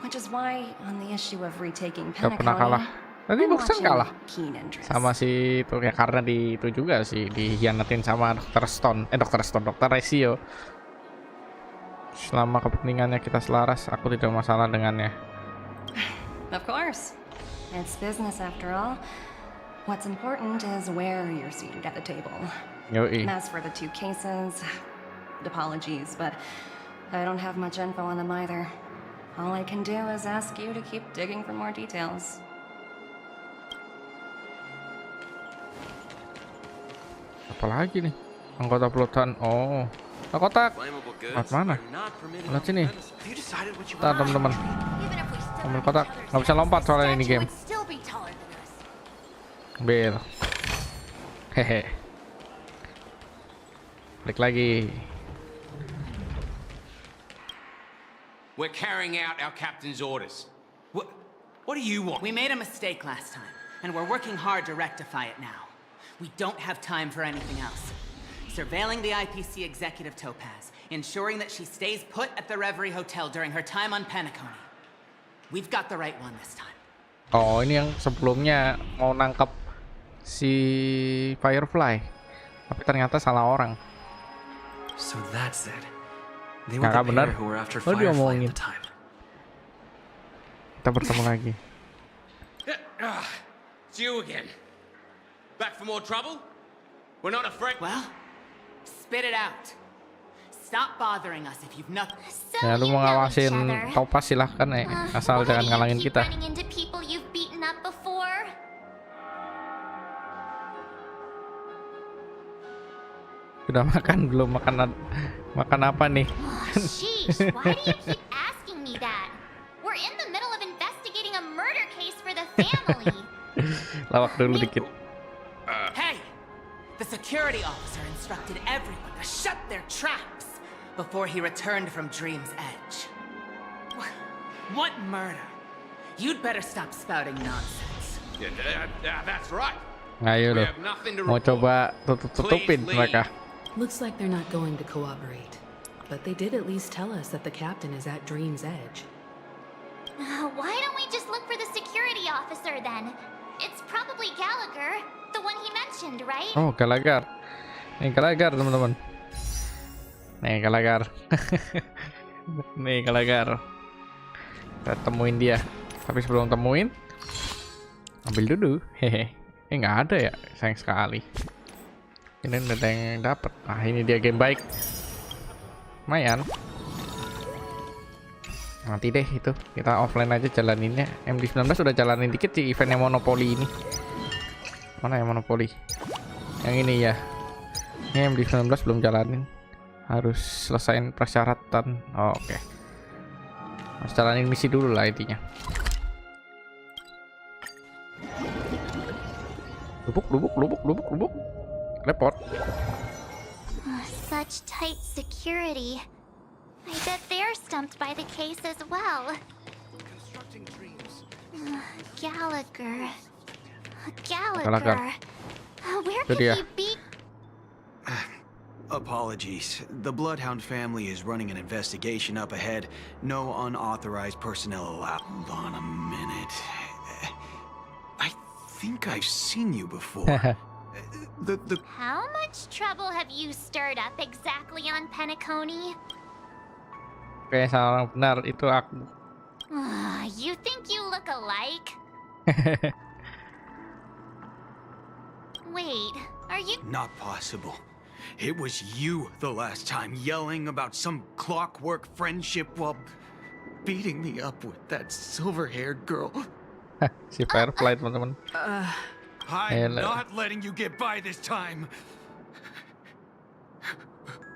K: Which is why on the issue of retaking
A: Gak pernah kalah.
K: Penacony,
A: Tadi
K: I'm
A: boxer
K: watching
A: kalah
K: keen interest.
A: sama si itu ya, karena di itu juga sih dihianatin sama Dokter Ratio. Selama kepentingannya kita selaras, aku tidak masalah dengannya.
K: Of course. It's business after all. What's important is where you're seated at the table.
A: Yoi.
K: And as for the two cases, apologies, but I don't have much info on them either. All I can do is ask you to keep digging for more details.
A: Apalagi nih? Anggota pelotan. Oh. Kotak. Lewat mana? Lewat sini. Ntar teman-teman. Ambil kotak. Nggak bisa lompat soalnya ini game. Bil. Hehe. Balik lagi.
E: We're carrying out our captain's orders. What do you want?
L: We made a mistake last time, and we're working hard to rectify it now. We don't have time for anything else. Surveilling the IPC executive Topaz, ensuring that she stays put at the Reverie Hotel during her time on Penacony. We've got the right one this time.
A: Oh, ini yang sebelumnya mau nangkap si Firefly, tapi ternyata salah orang.
F: So that's it. They were
A: Kakak
F: the
A: benar.
F: pair who were after
A: Oh,
F: Firefly
A: diomongin.
F: at the time.
A: Kita bertemu lagi.
E: It's you again. Back for more trouble? We're not afraid.
L: Well, spit it out. Stop bothering us if you've nothing.
J: So
A: Ya, lu
J: you
A: mau
J: know
A: ngawasin
J: each other.
A: Topas silahkan asal
J: Why
A: jangan
J: do you
A: ngalangin
J: keep
A: kita.
J: running into people you've beaten up before?
A: Sudah makan belum? Makan apa nih?
J: Oh, sheesh, why do you keep asking me that? We're in the middle of investigating a murder case for the family.
A: Lawak dulu dikit.
L: Hey! The security officer instructed everyone to shut their traps before he returned from Dream's Edge. What murder? You'd better stop spouting nonsense.
E: Yeah, that's right.
A: Ayo
E: We
A: loh.
E: have nothing to
A: Mau
E: report.
A: coba tutupin
E: Please
A: mereka.
D: Looks like they're not going to cooperate. But they did at least tell us that the captain is at Dream's Edge.
J: Why don't we just look for the security officer then? It's probably Gallagher, the one he mentioned, right?
A: Oh, Gallagher. Nih Gallagher teman-teman. Nih Gallagher. Nih Gallagher. Kita temuin dia. Tapi sebelum temuin, ambil dulu. Hehe. Nggak ada ya, sayang sekali. Ini ada yang dapat. Ah, ini dia game baik. Lumayan. Nanti deh itu kita offline aja jalaninnya. MD19 udah jalanin dikit sih eventnya Monopoly ini. Mana ya Monopoly? Yang ini ya. Ini MD19 belum jalanin. Harus selesain persyaratan. Oh, oke. Harus jalanin misi dulu lah intinya. Lubuk. Repot.
J: Such tight security. I bet they're stumped by the case as well. Gallagher. Where could he be?
M: Apologies. The Bloodhound family is running an investigation up ahead. No unauthorized personnel allowed. Hold on a minute. I think I've seen you before.
J: How much trouble have you stirred up exactly on Penacony?
A: Kayak salah orang benar itu aku.
J: You think you look alike? Wait, are you?
M: Not possible. It was you the last time yelling about some clockwork friendship while beating me up with that silver-haired girl.
A: Si Firefly teman-teman.
M: I'm not letting you get by this time.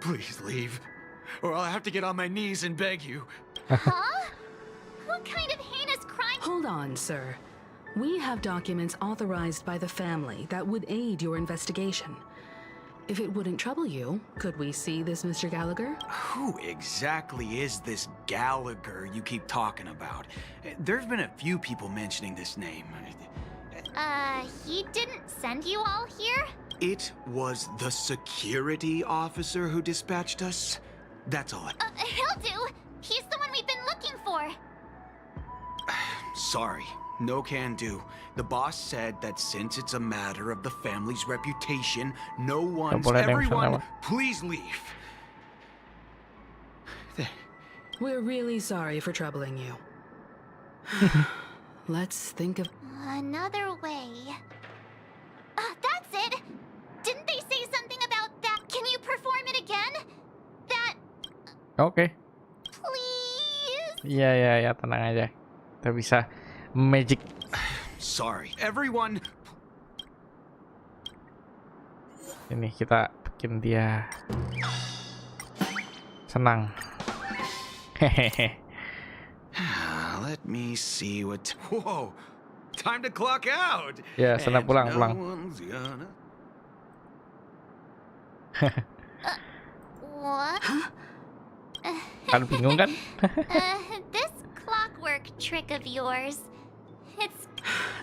M: Please leave, or I'll have to get on my knees and beg you.
J: Huh? What kind of heinous crime?
D: Hold on, sir. We have documents authorized by the family that would aid your investigation. If it wouldn't trouble you, could we see this Mr. Gallagher?
M: Who exactly is this Gallagher you keep talking about? There's been a few people mentioning this name.
J: He didn't send you all here?
M: It was the security officer who dispatched us. That's all.
J: He'll do. He's the one we've been looking for.
M: Sorry, no can do. The boss said that since it's a matter of the family's reputation, no one's... Everyone, please leave.
D: We're really sorry for troubling you. Let's think of...
J: Another way. That's it! Didn't they say something about that? Can you perform it again? That...
A: Oke.
J: Please?
A: Iya, tenang aja. Kita bisa magic.
M: Sorry, everyone.
A: Ini kita bikin dia senang. Hehehe.
M: Let me see what... Whoa! Time to clock out!
A: Ya, senang pulang.
J: What?
A: Kan bingung kan?
J: This clockwork trick of yours. It's...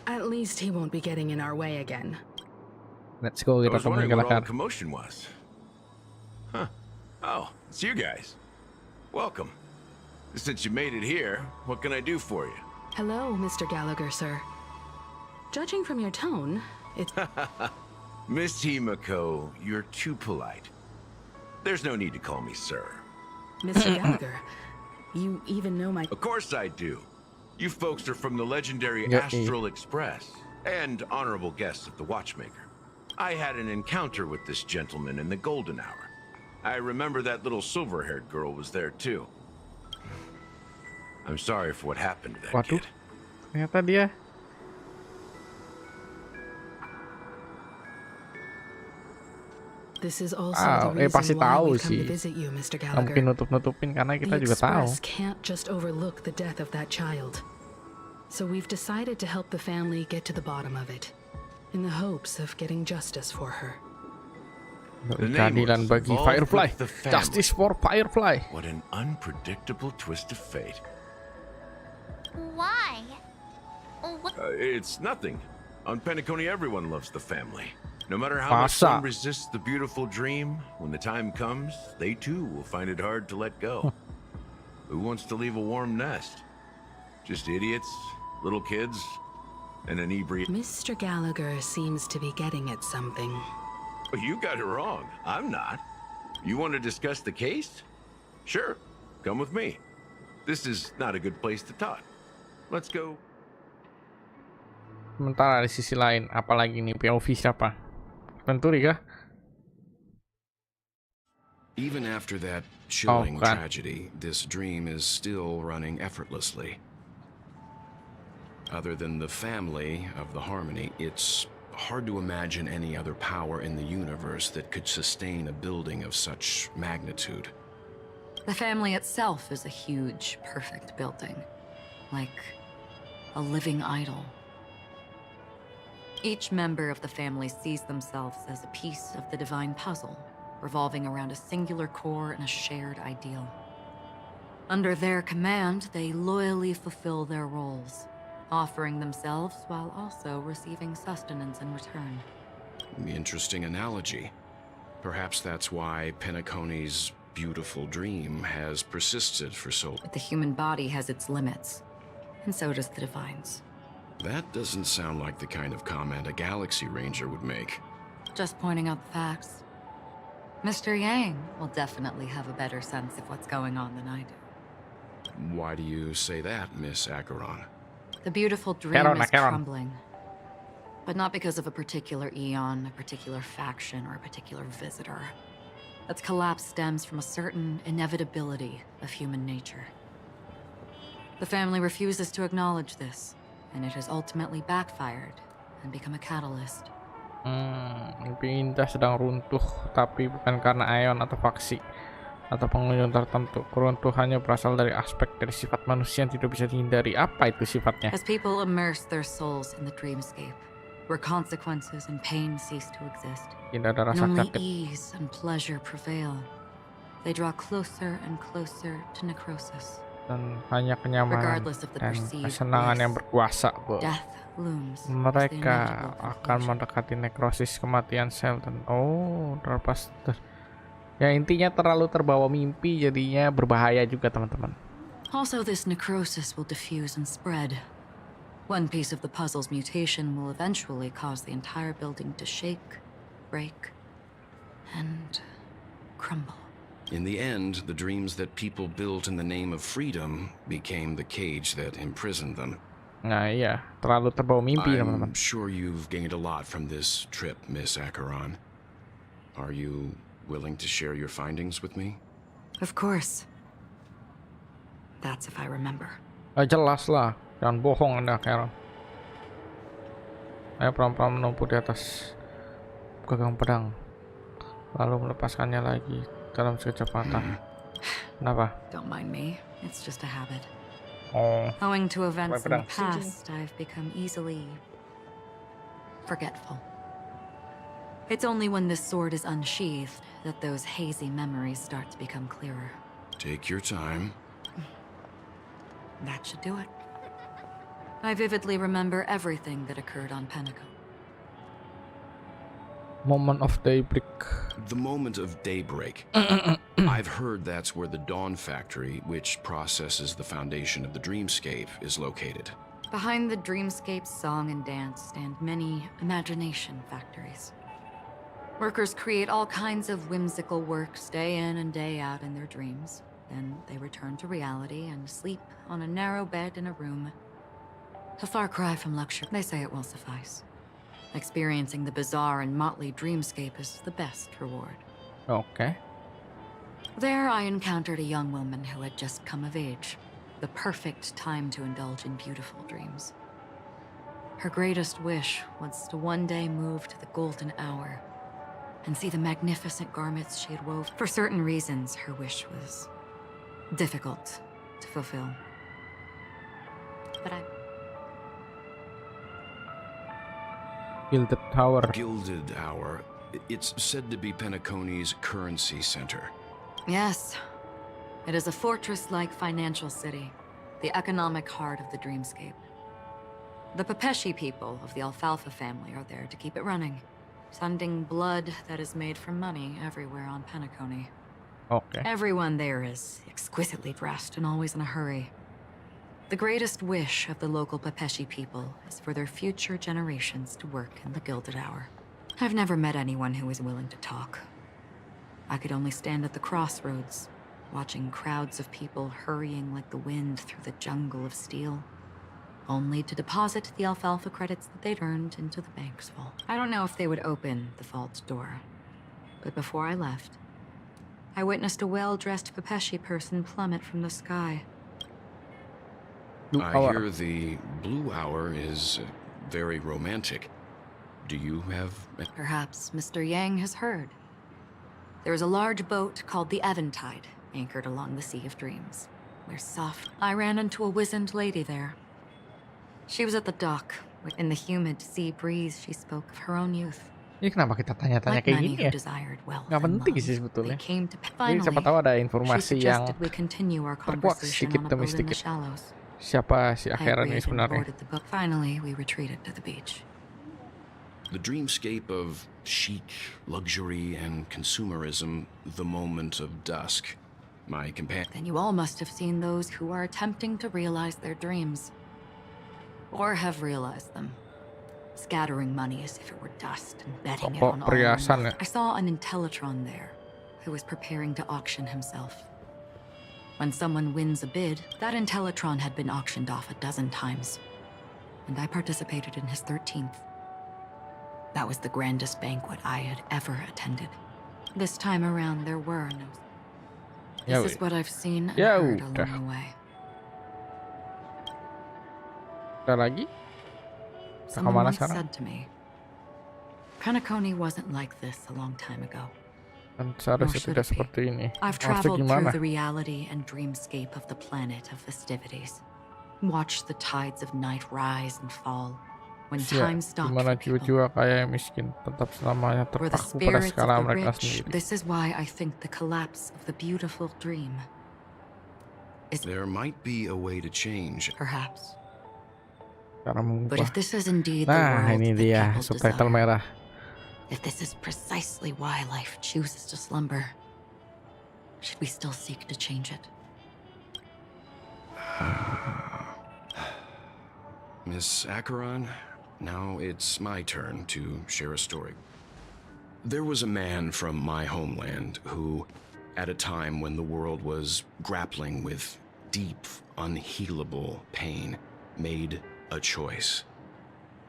D: At least he won't be getting in our way again.
A: Let's go, kita temuin
E: what all the
A: Gallagher.
E: commotion was. Huh. Oh, it's you guys. Welcome. Since you made it here, what can I do for you?
D: Hello, Mr. Gallagher, sir. Judging from your tone, it's...
E: Miss Himiko, you're too polite. There's no need to call me sir.
D: Mr. Gallagher, you even know my...
E: Of course I do. You folks are from the legendary Astral Express and honorable guests of the Watchmaker. I had an encounter with this gentleman in the golden hour. I remember that little silver-haired girl was there too. I'm sorry for what happened to that kid.
A: Ternyata dia.
D: This is also the
A: pasti
D: reason why
A: tahu
D: we come
A: sih.
D: to visit you, Mr.
A: Nggak mungkin
D: Gallagher.
A: nutup-nutupin karena kita
D: The
A: juga tahu.
D: Express can't just overlook the death of that child. So we've decided to help the family get to the bottom of it, in the hopes of getting justice for her.
A: Keadilan bagi Firefly. Justice for Firefly.
E: What an unpredictable twist of fate.
J: Why?
E: It's nothing. On Penacony, everyone loves the family. No matter how much one resists the beautiful dream, when the time comes, they too will find it hard to let go. Who wants to leave a warm nest? Just idiots, little kids, and inebriated.
D: Mr. Gallagher seems to be getting at something.
E: You got it wrong. I'm not. You want to discuss the case? Sure. Come with me. This is not a good place to talk. Let's go.
A: Sementara di sisi lain, apalagi nih POV siapa? Venturi kah?
N: Even after that chilling tragedy, this dream is still running effortlessly. Other than the family of the Harmony, it's hard to imagine any other power in the universe that could sustain a building of such magnitude.
O: The family itself is a huge, perfect building, like a living idol. Each member of the family sees themselves as a piece of the divine puzzle, revolving around a singular core and a shared ideal. Under their command, they loyally fulfill their roles, offering themselves while also receiving sustenance in return.
N: Interesting analogy. Perhaps that's why Penacony's beautiful dream has persisted for so long.
O: But the human body has its limits, and so does the divine's.
N: That doesn't sound like the kind of comment a Galaxy Ranger would make.
O: Just pointing out the facts. Mr. Yang will definitely have a better sense of what's going on than I do.
N: Why do you say that, Miss Acheron?
O: The beautiful dream is crumbling. But not because of a particular eon, a particular faction, or a particular visitor. Its collapse stems from a certain inevitability of human nature. The family refuses to acknowledge this, and it has ultimately backfired and become a catalyst.
A: Mimpi indah sedang runtuh, tapi bukan karena ion atau faksi atau pengunjung tertentu. Keruntuhannya berasal dari aspek dari sifat manusia yang tidak bisa dihindari. Apa itu sifatnya?
O: As people immerse their souls in the dreamscape, where consequences and pain cease to exist,
A: Tidak ada
O: and
A: rasa
O: only
A: sakit
O: ease and pleasure prevail, they draw closer and closer to necrosis.
A: dan hanya kenyamanan
O: Regardless of the
A: dan
O: perceived
A: kesenangan yang
O: bliss,
A: berkuasa.
O: death looms as the
A: Mereka
O: inevitable
A: akan mendekati nekrosis, kematian sel, dan ya intinya terlalu terbawa mimpi jadinya berbahaya juga teman-teman.
O: Also, this necrosis will diffuse and spread. One piece of the puzzle's mutation will eventually cause the entire building to shake, break, and crumble.
N: In the end, the dreams that people built in the name of freedom became the cage that imprisoned them.
A: Nah iya, terlalu terbawa mimpi teman-teman.
N: I'm sure you've gained a lot from this trip, Miss Acheron. Are you willing to share your findings with me?
O: Of course. That's if I remember.
A: Jelas lah, jangan bohong Anda, Acheron. Ayo pelan-pelan menumpu di atas gagang pedang, lalu melepaskannya lagi dalam sekejap mata. Kenapa?
O: Don't mind me. It's just a habit.
A: Oh,
O: Owing to events in the
A: pedang.
O: past, I've become easily forgetful. It's only when this sword is unsheathed that those hazy memories start to become clearer.
N: Take your time.
O: That should do it. I vividly remember everything that occurred on Penico.
A: Moment of daybreak.
N: The moment of daybreak. I've heard that's where the Dawn Factory, which processes the foundation of the dreamscape, is located.
O: Behind the dreamscape song and dance stand many imagination factories. Workers create all kinds of whimsical works day in and day out in their dreams. Then they return to reality and sleep on a narrow bed in a room. A far cry from luxury. They say it will suffice. Experiencing the bizarre and motley dreamscape is the best reward.
A: Okay.
O: There I encountered a young woman who had just come of age. The perfect time to indulge in beautiful dreams. Her greatest wish was to one day move to the golden hour and see the magnificent garments she had woven. For certain reasons, her wish was difficult to fulfill. But
A: Gilded Tower.
N: Gilded Hour. It's said to be Penacony's currency center.
O: Yes, it is a fortress-like financial city, the economic heart of the dreamscape. The Pepeshi people of the Alfalfa family are there to keep it running, sending blood that is made from money everywhere on Penacony.
A: Okay.
O: Everyone there is exquisitely dressed and always in a hurry. The greatest wish of the local Pepeshi people is for their future generations to work in the Gilded Hour. I've never met anyone who is willing to talk. I could only stand at the crossroads, watching crowds of people hurrying like the wind through the jungle of steel, only to deposit the alfalfa credits that they'd earned into the bank's vault. I don't know if they would open the vault door, but before I left, I witnessed a well-dressed Pepeshi person plummet from the sky.
N: I hear the Blue Hour is very romantic. Do you have...
O: Perhaps Mr. Yang has heard. There is a large boat called the Eventide, anchored along the Sea of Dreams, where soft... I ran into a wizened lady there. She was at the dock. In the humid sea breeze, she spoke of her own youth.
A: Ini kenapa kita tanya-tanya kayak gini ya? Nggak penting sih sebetulnya. Jadi siapa tahu ada informasi yang terkuak sedikit demi sedikit. Siapa si Acheron ini sebenarnya?
O: Finally, we retreated to the beach.
N: The dreamscape of chic, luxury, and consumerism, the moment of dusk. My companion...
O: Then you all must have seen those who are attempting to realize their dreams. Or have realized them. Scattering money as if it were dust and betting it on all. I saw an Intellitron there, who was preparing to auction himself. When someone wins a bid, that Intellitron had been auctioned off a dozen times. And I participated in his 13th. That was the grandest banquet I had ever attended. This time around, there were no... This is what I've seen and heard along the way.
A: Ada lagi?
O: Someone
A: Kemana
O: once
A: sekarang?
O: said to me, Penacony wasn't like this a long time ago.
A: Dan
O: Nor
A: seharusnya
O: should
A: tidak
O: it be.
A: seperti ini.
O: I've
A: Harusnya
O: traveled
A: gimana?
O: through the reality and dreamscape of the planet of festivities. Watched the tides of night rise and fall. When
A: Ya,
O: time stopped
A: gimana
O: for people.
A: jiwa-jiwa kaya yang miskin tetap selamanya
O: For the
A: terpaku pada
O: spirits of
A: skala
O: the
A: mereka
O: rich,
A: sendiri.
O: this is why I think the collapse of the beautiful dream is
N: There might be a way to change.
O: perhaps.
A: Cara
O: But
A: mengubah.
O: if this is indeed the
A: Nah,
O: world
A: ini
O: that
A: dia
O: people
A: subtitle
O: desire,
A: merah.
O: if this is precisely why life chooses to slumber, should we still seek to change it?
N: Miss Acheron, now it's my turn to share a story. There was a man from my homeland who, at a time when the world was grappling with deep, unhealable pain, made a choice.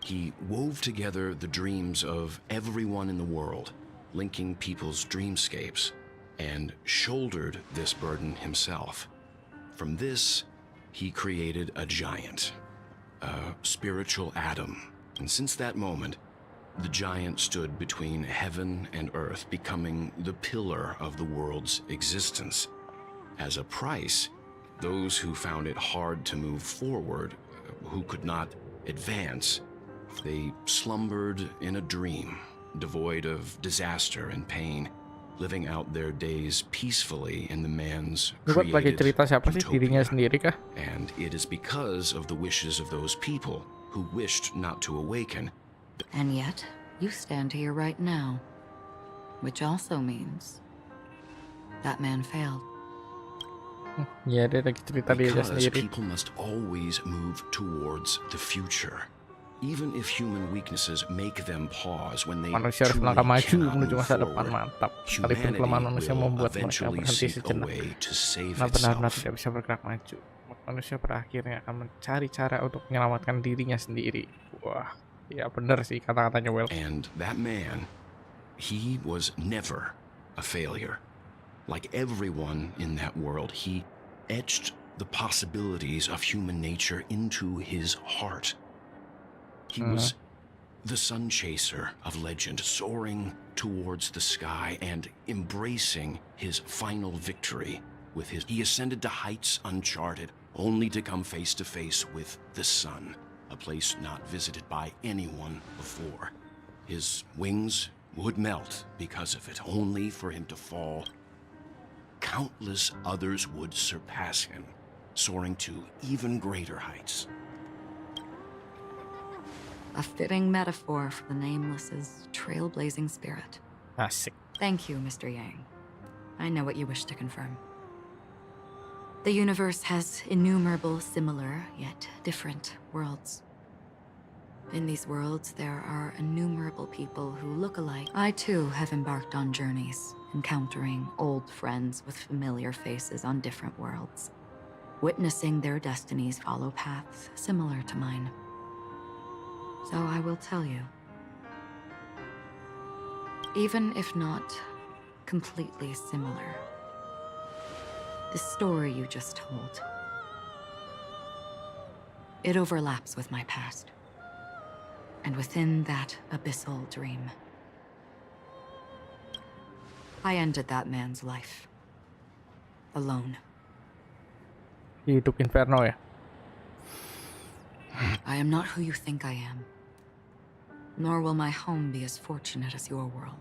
N: He wove together the dreams of everyone in the world, linking people's dreamscapes, and shouldered this burden himself. From this, he created a giant, a spiritual Adam. And since that moment, the giant stood between heaven and earth, becoming the pillar of the world's existence. As a price, those who found it hard to move forward, who could not advance, they slumbered in a dream, devoid of disaster and pain, living out their days peacefully in the man's
A: Buat lagi
N: created
A: cerita siapa sih? Dirinya sendiri kah?
N: And it is because of the wishes of those people who wished not to awaken.
O: And yet, you stand here right now, which also means that man failed.
A: Ya, dia lagi cerita dirinya
N: Because
A: sendiri.
N: people must always move towards the future. Even if human weaknesses make them pause when they
A: Manusia harus
N: truly
A: melangkah maju
N: cannot
A: menuju
N: move
A: masa depan.
N: forward,
A: Mantap. Sekalipun
N: humanity
A: kelemahan manusia
N: will
A: membuat mereka
N: eventually
A: berhenti
N: seek a
A: sejenak.
N: way to save
A: Karena benar-benar
N: itself.
A: tidak bisa bergerak maju. Manusia pada akhirnya akan mencari cara untuk menyelamatkan dirinya sendiri. Wah, ya benar sih kata-katanya Well.
N: And that man, he was never a failure. Like everyone in that world, he etched the possibilities of human nature into his heart. He was the sun chaser of legend, soaring towards the sky and embracing his final victory with his. He ascended to heights uncharted, only to come face to face with the sun, a place not visited by anyone before. His wings would melt because of it, only for him to fall. Countless others would surpass him, soaring to even greater heights.
O: A fitting metaphor for the Nameless's trailblazing spirit.
A: Asik.
O: Thank you, Mr. Yang. I know what you wish to confirm. The universe has innumerable similar, yet different worlds. In these worlds, there are innumerable people who look alike. I too have embarked on journeys, encountering old friends with familiar faces on different worlds, witnessing their destinies follow paths similar to mine. So I will tell you. Even if not completely similar, the story you just told, it overlaps with my past. And within that abyssal dream, I ended that man's life. Alone.
A: Hidup Inferno ya.
O: I am not who you think I am. Nor will my home be as fortunate as your world.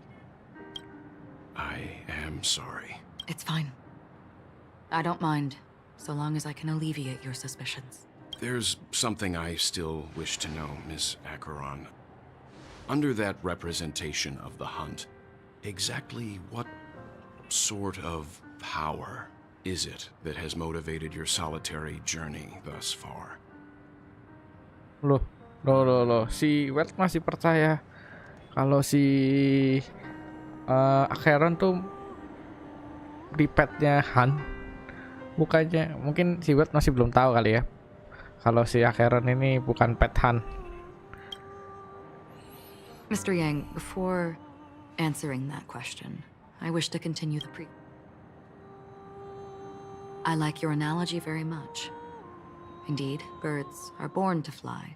N: I am sorry.
O: It's fine. I don't mind, so long as I can alleviate your suspicions.
N: There's something I still wish to know, Miss Acheron. Under that representation of the hunt, exactly what sort of power is it that has motivated your solitary journey thus far?
A: Loh. Si Welt masih percaya kalau si Acheron tuh di petnya Han. Bukannya, mungkin si Welt masih belum tahu kali ya kalau si Acheron ini bukan pet Han.
O: Mr. Yang, before answering that question, I wish to continue the I like your analogy very much. Indeed, birds are born to fly.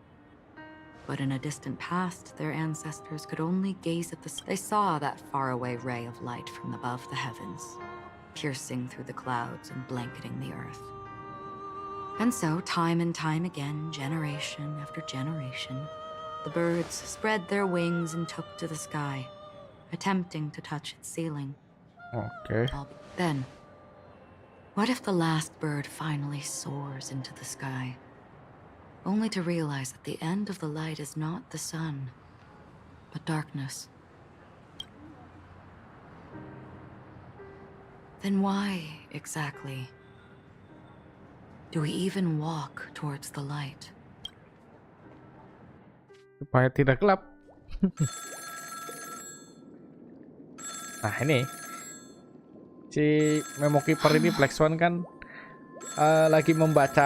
O: But in a distant past, their ancestors could only gaze at they saw that faraway ray of light from above the heavens, piercing through the clouds and blanketing the earth. And so, time and time again, generation after generation, the birds spread their wings and took to the sky, attempting to touch its ceiling.
A: Okay.
O: Then, what if the last bird finally soars into the sky, only to realize that the end of the light is not the sun, but darkness? Then why, exactly, do we even walk towards the light?
A: Supaya tidak gelap. Nah ini si Memo Keeper ini Black Swan kan lagi membaca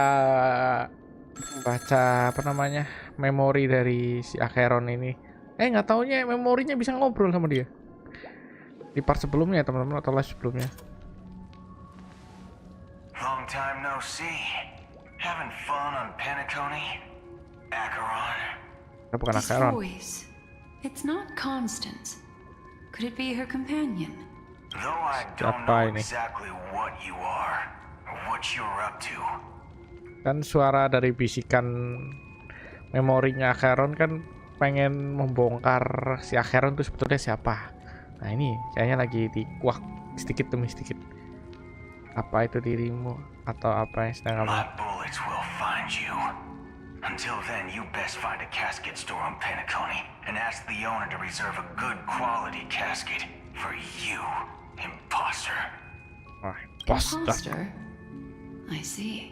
A: apa namanya memori dari si Acheron ini. Nggak taunya memorinya bisa ngobrol sama dia di part sebelumnya teman-teman, atau live sebelumnya.
M: Long time no see. Having fun on Penacony, Acheron.
A: Bukan
D: This
A: Acheron.
D: voice, it's not Constance. Could it be her companion?
M: Though I don't know exactly what you are or what you're up to.
A: Kan suara dari bisikan memorinya Acheron kan pengen membongkar si Acheron itu sebetulnya siapa. Nah ini kayaknya lagi dikuak sedikit demi sedikit. Apa itu dirimu atau apa yang sedang kamu?
M: My bullets will find you. Until then, you best find a casket store on Penacony and ask the owner to reserve a good quality casket for you, imposter.
D: Imposter? I see.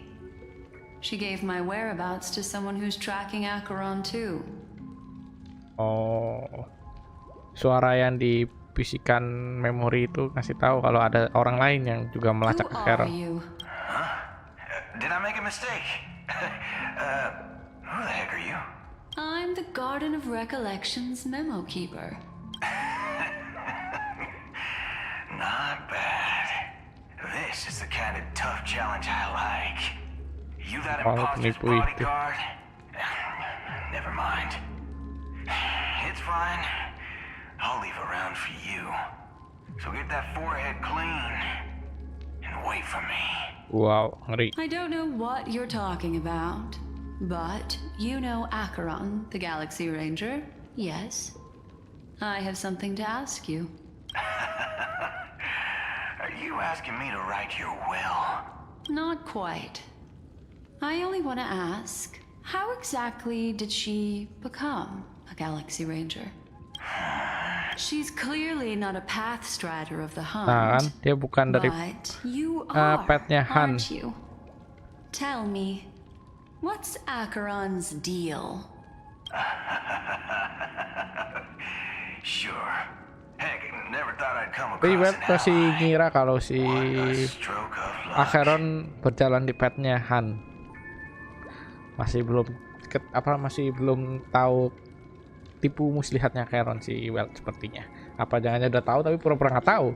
D: She gave my whereabouts to someone who's tracking Acheron too.
A: Oh, suara yang di bisikan memori itu ngasih tahu kalau ada orang lain yang juga melacak Acheron.
M: Huh? Did I make a mistake? Who the heck are you?
D: I'm the Garden of Recollection's memo keeper.
M: Not bad. This is the kind of tough challenge I like. You that imposter's bodyguard? Never mind. It's fine. I'll leave a round for you. So get that forehead clean and wait for me.
A: Wow, ngeri.
D: I don't know what you're talking about, but you know Acheron, the Galaxy Ranger, yes? I have something to ask you.
M: Are you asking me to write your will?
D: Not quite. I only want to ask, how exactly did she become a Galaxy Ranger? She's clearly not a path strider of the hunt.
A: Nah, kan dia bukan dari petnya Han.
D: Aren't you? Tell me, what's Acheron's deal?
M: Sure. Heck, never thought I'd come
A: Tapi
M: across
A: web masih ngira kalau si Acheron berjalan di petnya Han. Masih belum tahu tipu muslihatnya Acheron si Welt sepertinya. Apa jangan udah tahu tapi pura-pura nggak tahu.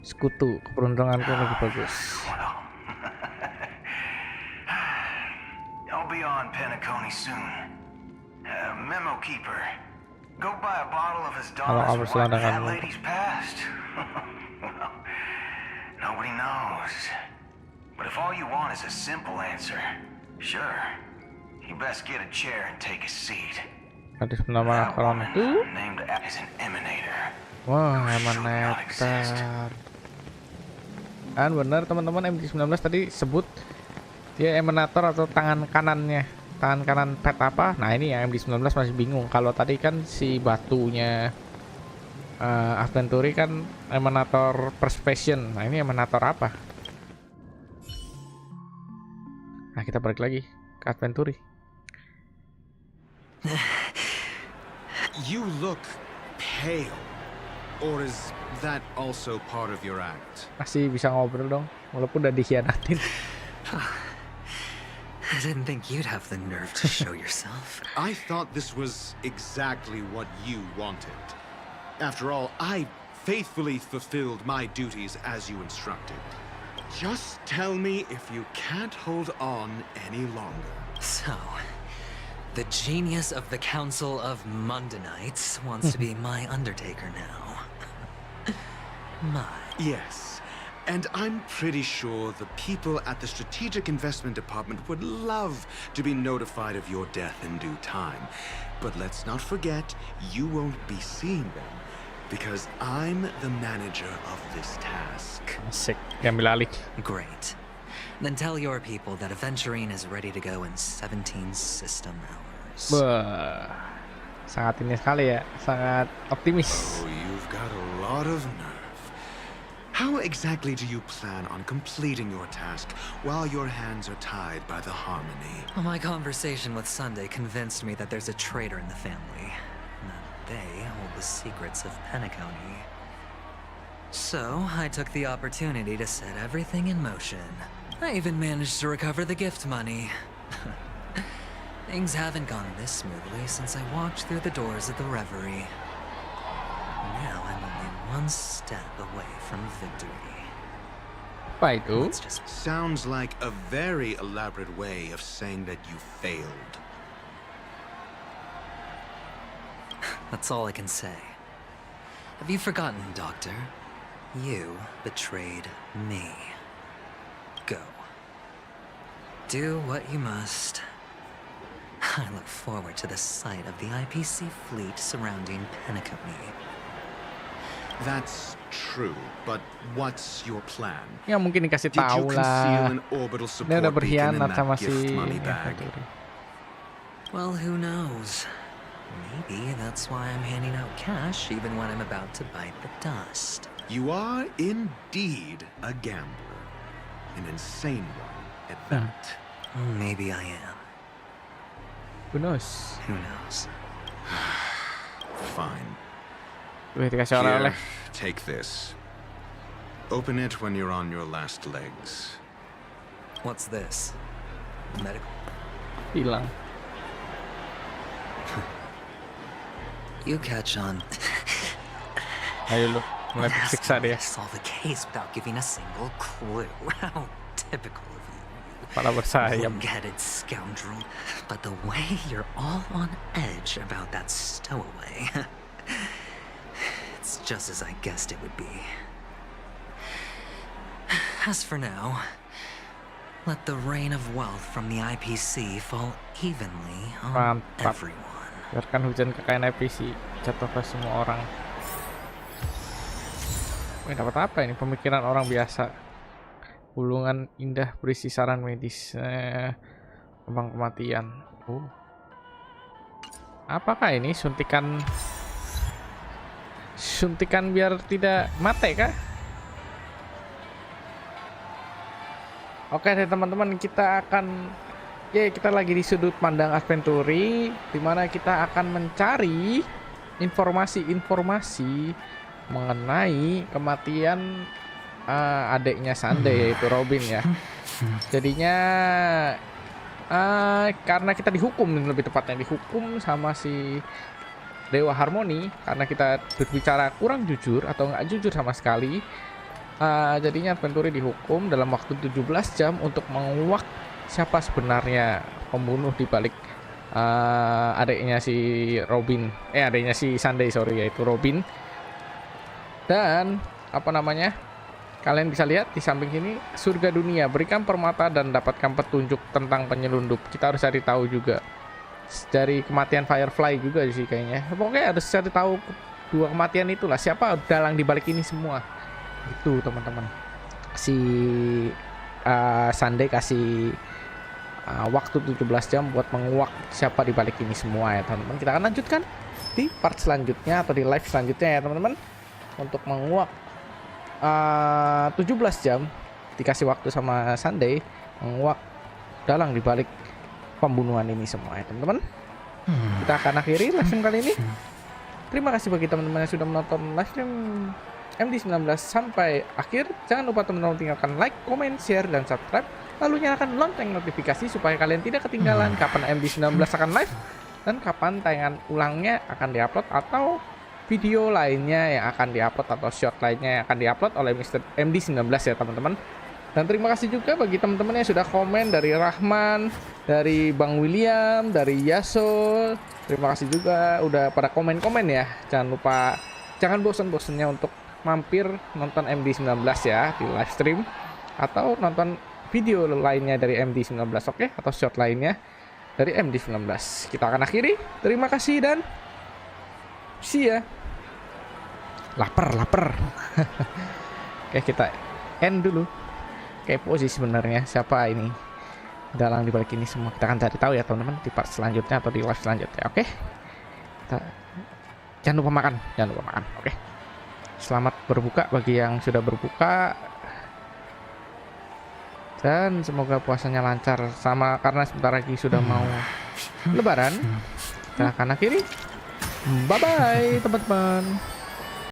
A: Sekutu, keberuntunganku lebih bagus.
M: I'll be on Penacony soon. Memo keeper. Go buy a bottle of his daughter's wife that lady's past. Well, nobody knows. But if all you want is a simple answer, sure. You best get a chair and take a seat.
A: Hadis bernama Acheron itu.
M: Named as an emanator.
A: Wah, emanator. Kan bener teman-teman, MD19 tadi sebut dia emanator atau tangan kanannya. Tangan kanan pet apa? Nah ini ya MD19 masih bingung. Kalau tadi kan si batunya Adventure kan emanator persuasion. Nah ini emanator apa? Nah kita balik lagi ke Adventure.
C: You look pale. Or is that also part of your act?
A: Masih bisa ngobrol dong, walaupun udah dikhianatin.
B: I didn't think you'd have the nerve to show yourself.
C: I thought this was exactly what you wanted. After all, I faithfully fulfilled my duties as you instructed. Just tell me if you can't hold on any longer.
B: So, The genius of the Council of Mundanites wants to be my undertaker now.
C: Yes, and I'm pretty sure the people at the Strategic Investment Department would love to be notified of your death in due time. But let's not forget, you won't be seeing them, because I'm the manager of this task.
A: Asik, ambil alih.
B: Great. Then tell your people that Aventurine is ready to go in 17 system hours.
A: Wah, sangat ini sekali ya, sangat optimis.
C: Oh, you've got a lot of nerve. How exactly do you plan on completing your task while your hands are tied by the harmony?
B: Well, my conversation with Sunday convinced me that there's a traitor in the family, and that they hold the secrets of Penacony. So, I took the opportunity to set everything in motion. I even managed to recover the gift money. Things haven't gone this smoothly since I walked through the doors of the Reverie. Now I'm only one step away from victory.
A: Apa itu?
C: Sounds like a very elaborate way of saying that you failed.
B: That's all I can say. Have you forgotten, Doctor? You betrayed me. Go. Do what you must. I look forward to the sight of the IPC fleet surrounding Penacony.
C: That's true, but what's your plan?
A: Ya mungkin dikasih
C: Did
A: tahu
C: you conceal
A: lah.
C: an orbital
A: Dia
C: support
A: udah
C: beacon in
A: berkhianat sama
C: that
A: si
C: gift money bag?
B: Well, who knows? Maybe that's why I'm handing out cash even when I'm about to bite the dust.
C: You are indeed a gambler. An insane one at that.
B: Maybe I am.
A: Who knows?
B: Who knows?
C: Fine.
A: Wih, dikasih oleh-oleh.
C: Here, take this. Open it when you're on your last legs.
B: What's this? Medical?
A: Hilang.
B: You catch on.
A: Ayo lu, mulai siksa dia.
B: Solve the case without giving a single clue. How typical of you.
A: Kepala bersayap.
B: Forget-it, scoundrel. But the way you're all on edge about that stowaway. It's just as I guessed it would be. As for now, let the rain of wealth from the IPC fall evenly on
A: Mantap.
B: everyone.
A: Biarkan hujan kekayaan IPC jatuh ke semua orang. Wih, dapat apa ini? Pemikiran orang biasa. Bulungan indah berisi saran medis. Kembang kematian. Apakah ini suntikan biar tidak mati kah? Oke deh teman-teman, kita lagi di sudut pandang Adventuri, dimana kita akan mencari informasi mengenai kematian adiknya Sunday, yaitu Robin ya. Jadinya karena kita dihukum, lebih tepatnya dihukum sama si Dewa Harmoni karena kita berbicara kurang jujur atau nggak jujur sama sekali. Jadinya Adventuri dihukum dalam waktu 17 jam untuk menguak siapa sebenarnya pembunuh di balik adiknya si Robin, adiknya si Sunday, yaitu Robin. Dan kalian bisa lihat di samping sini, surga dunia, berikan permata dan dapatkan petunjuk tentang penyelundup. Kita harus cari tahu juga dari kematian Firefly juga sih kayaknya. Pokoknya harus cari tahu dua kematian itulah, siapa dalang di balik ini semua. Itu teman-teman. Si Sunday kasih waktu 17 jam buat menguak siapa di balik ini semua ya teman-teman. Kita akan lanjutkan di part selanjutnya atau di live selanjutnya ya teman-teman, untuk menguak 17 jam dikasih waktu sama Sunday menguak dalang di balik pembunuhan ini semua ya teman-teman. Kita akan akhiri live stream kali ini. Terima kasih bagi teman-teman yang sudah menonton live stream MD19 sampai akhir. Jangan lupa teman-teman tinggalkan like, comment, share, dan subscribe. Lalu nyalakan lonceng notifikasi supaya kalian tidak ketinggalan kapan MD19 akan live dan kapan tayangan ulangnya akan diupload atau video lainnya yang akan diupload atau short lainnya yang akan diupload oleh Mr. MD19 ya teman-teman. Dan terima kasih juga bagi teman-teman yang sudah komen, dari Rahman, dari Bang William, dari Yaso. Terima kasih juga udah pada komen-komen ya. Jangan lupa, jangan bosan-bosannya untuk mampir nonton MD19 ya di live stream, atau nonton video lainnya dari MD19, oke? Atau short lainnya dari MD19. Kita akan akhiri. Terima kasih dan see ya. Lapar. Oke, kita end dulu. Kepo sih sebenarnya siapa ini dalang di balik ini semua. Kita akan cari tahu ya teman-teman di part selanjutnya atau di live selanjutnya. Oke. Jangan lupa makan. Oke. Selamat berbuka bagi yang sudah berbuka. Dan semoga puasanya lancar, sama karena sebentar lagi sudah mau lebaran. Kita akan akhiri. Bye bye teman-teman.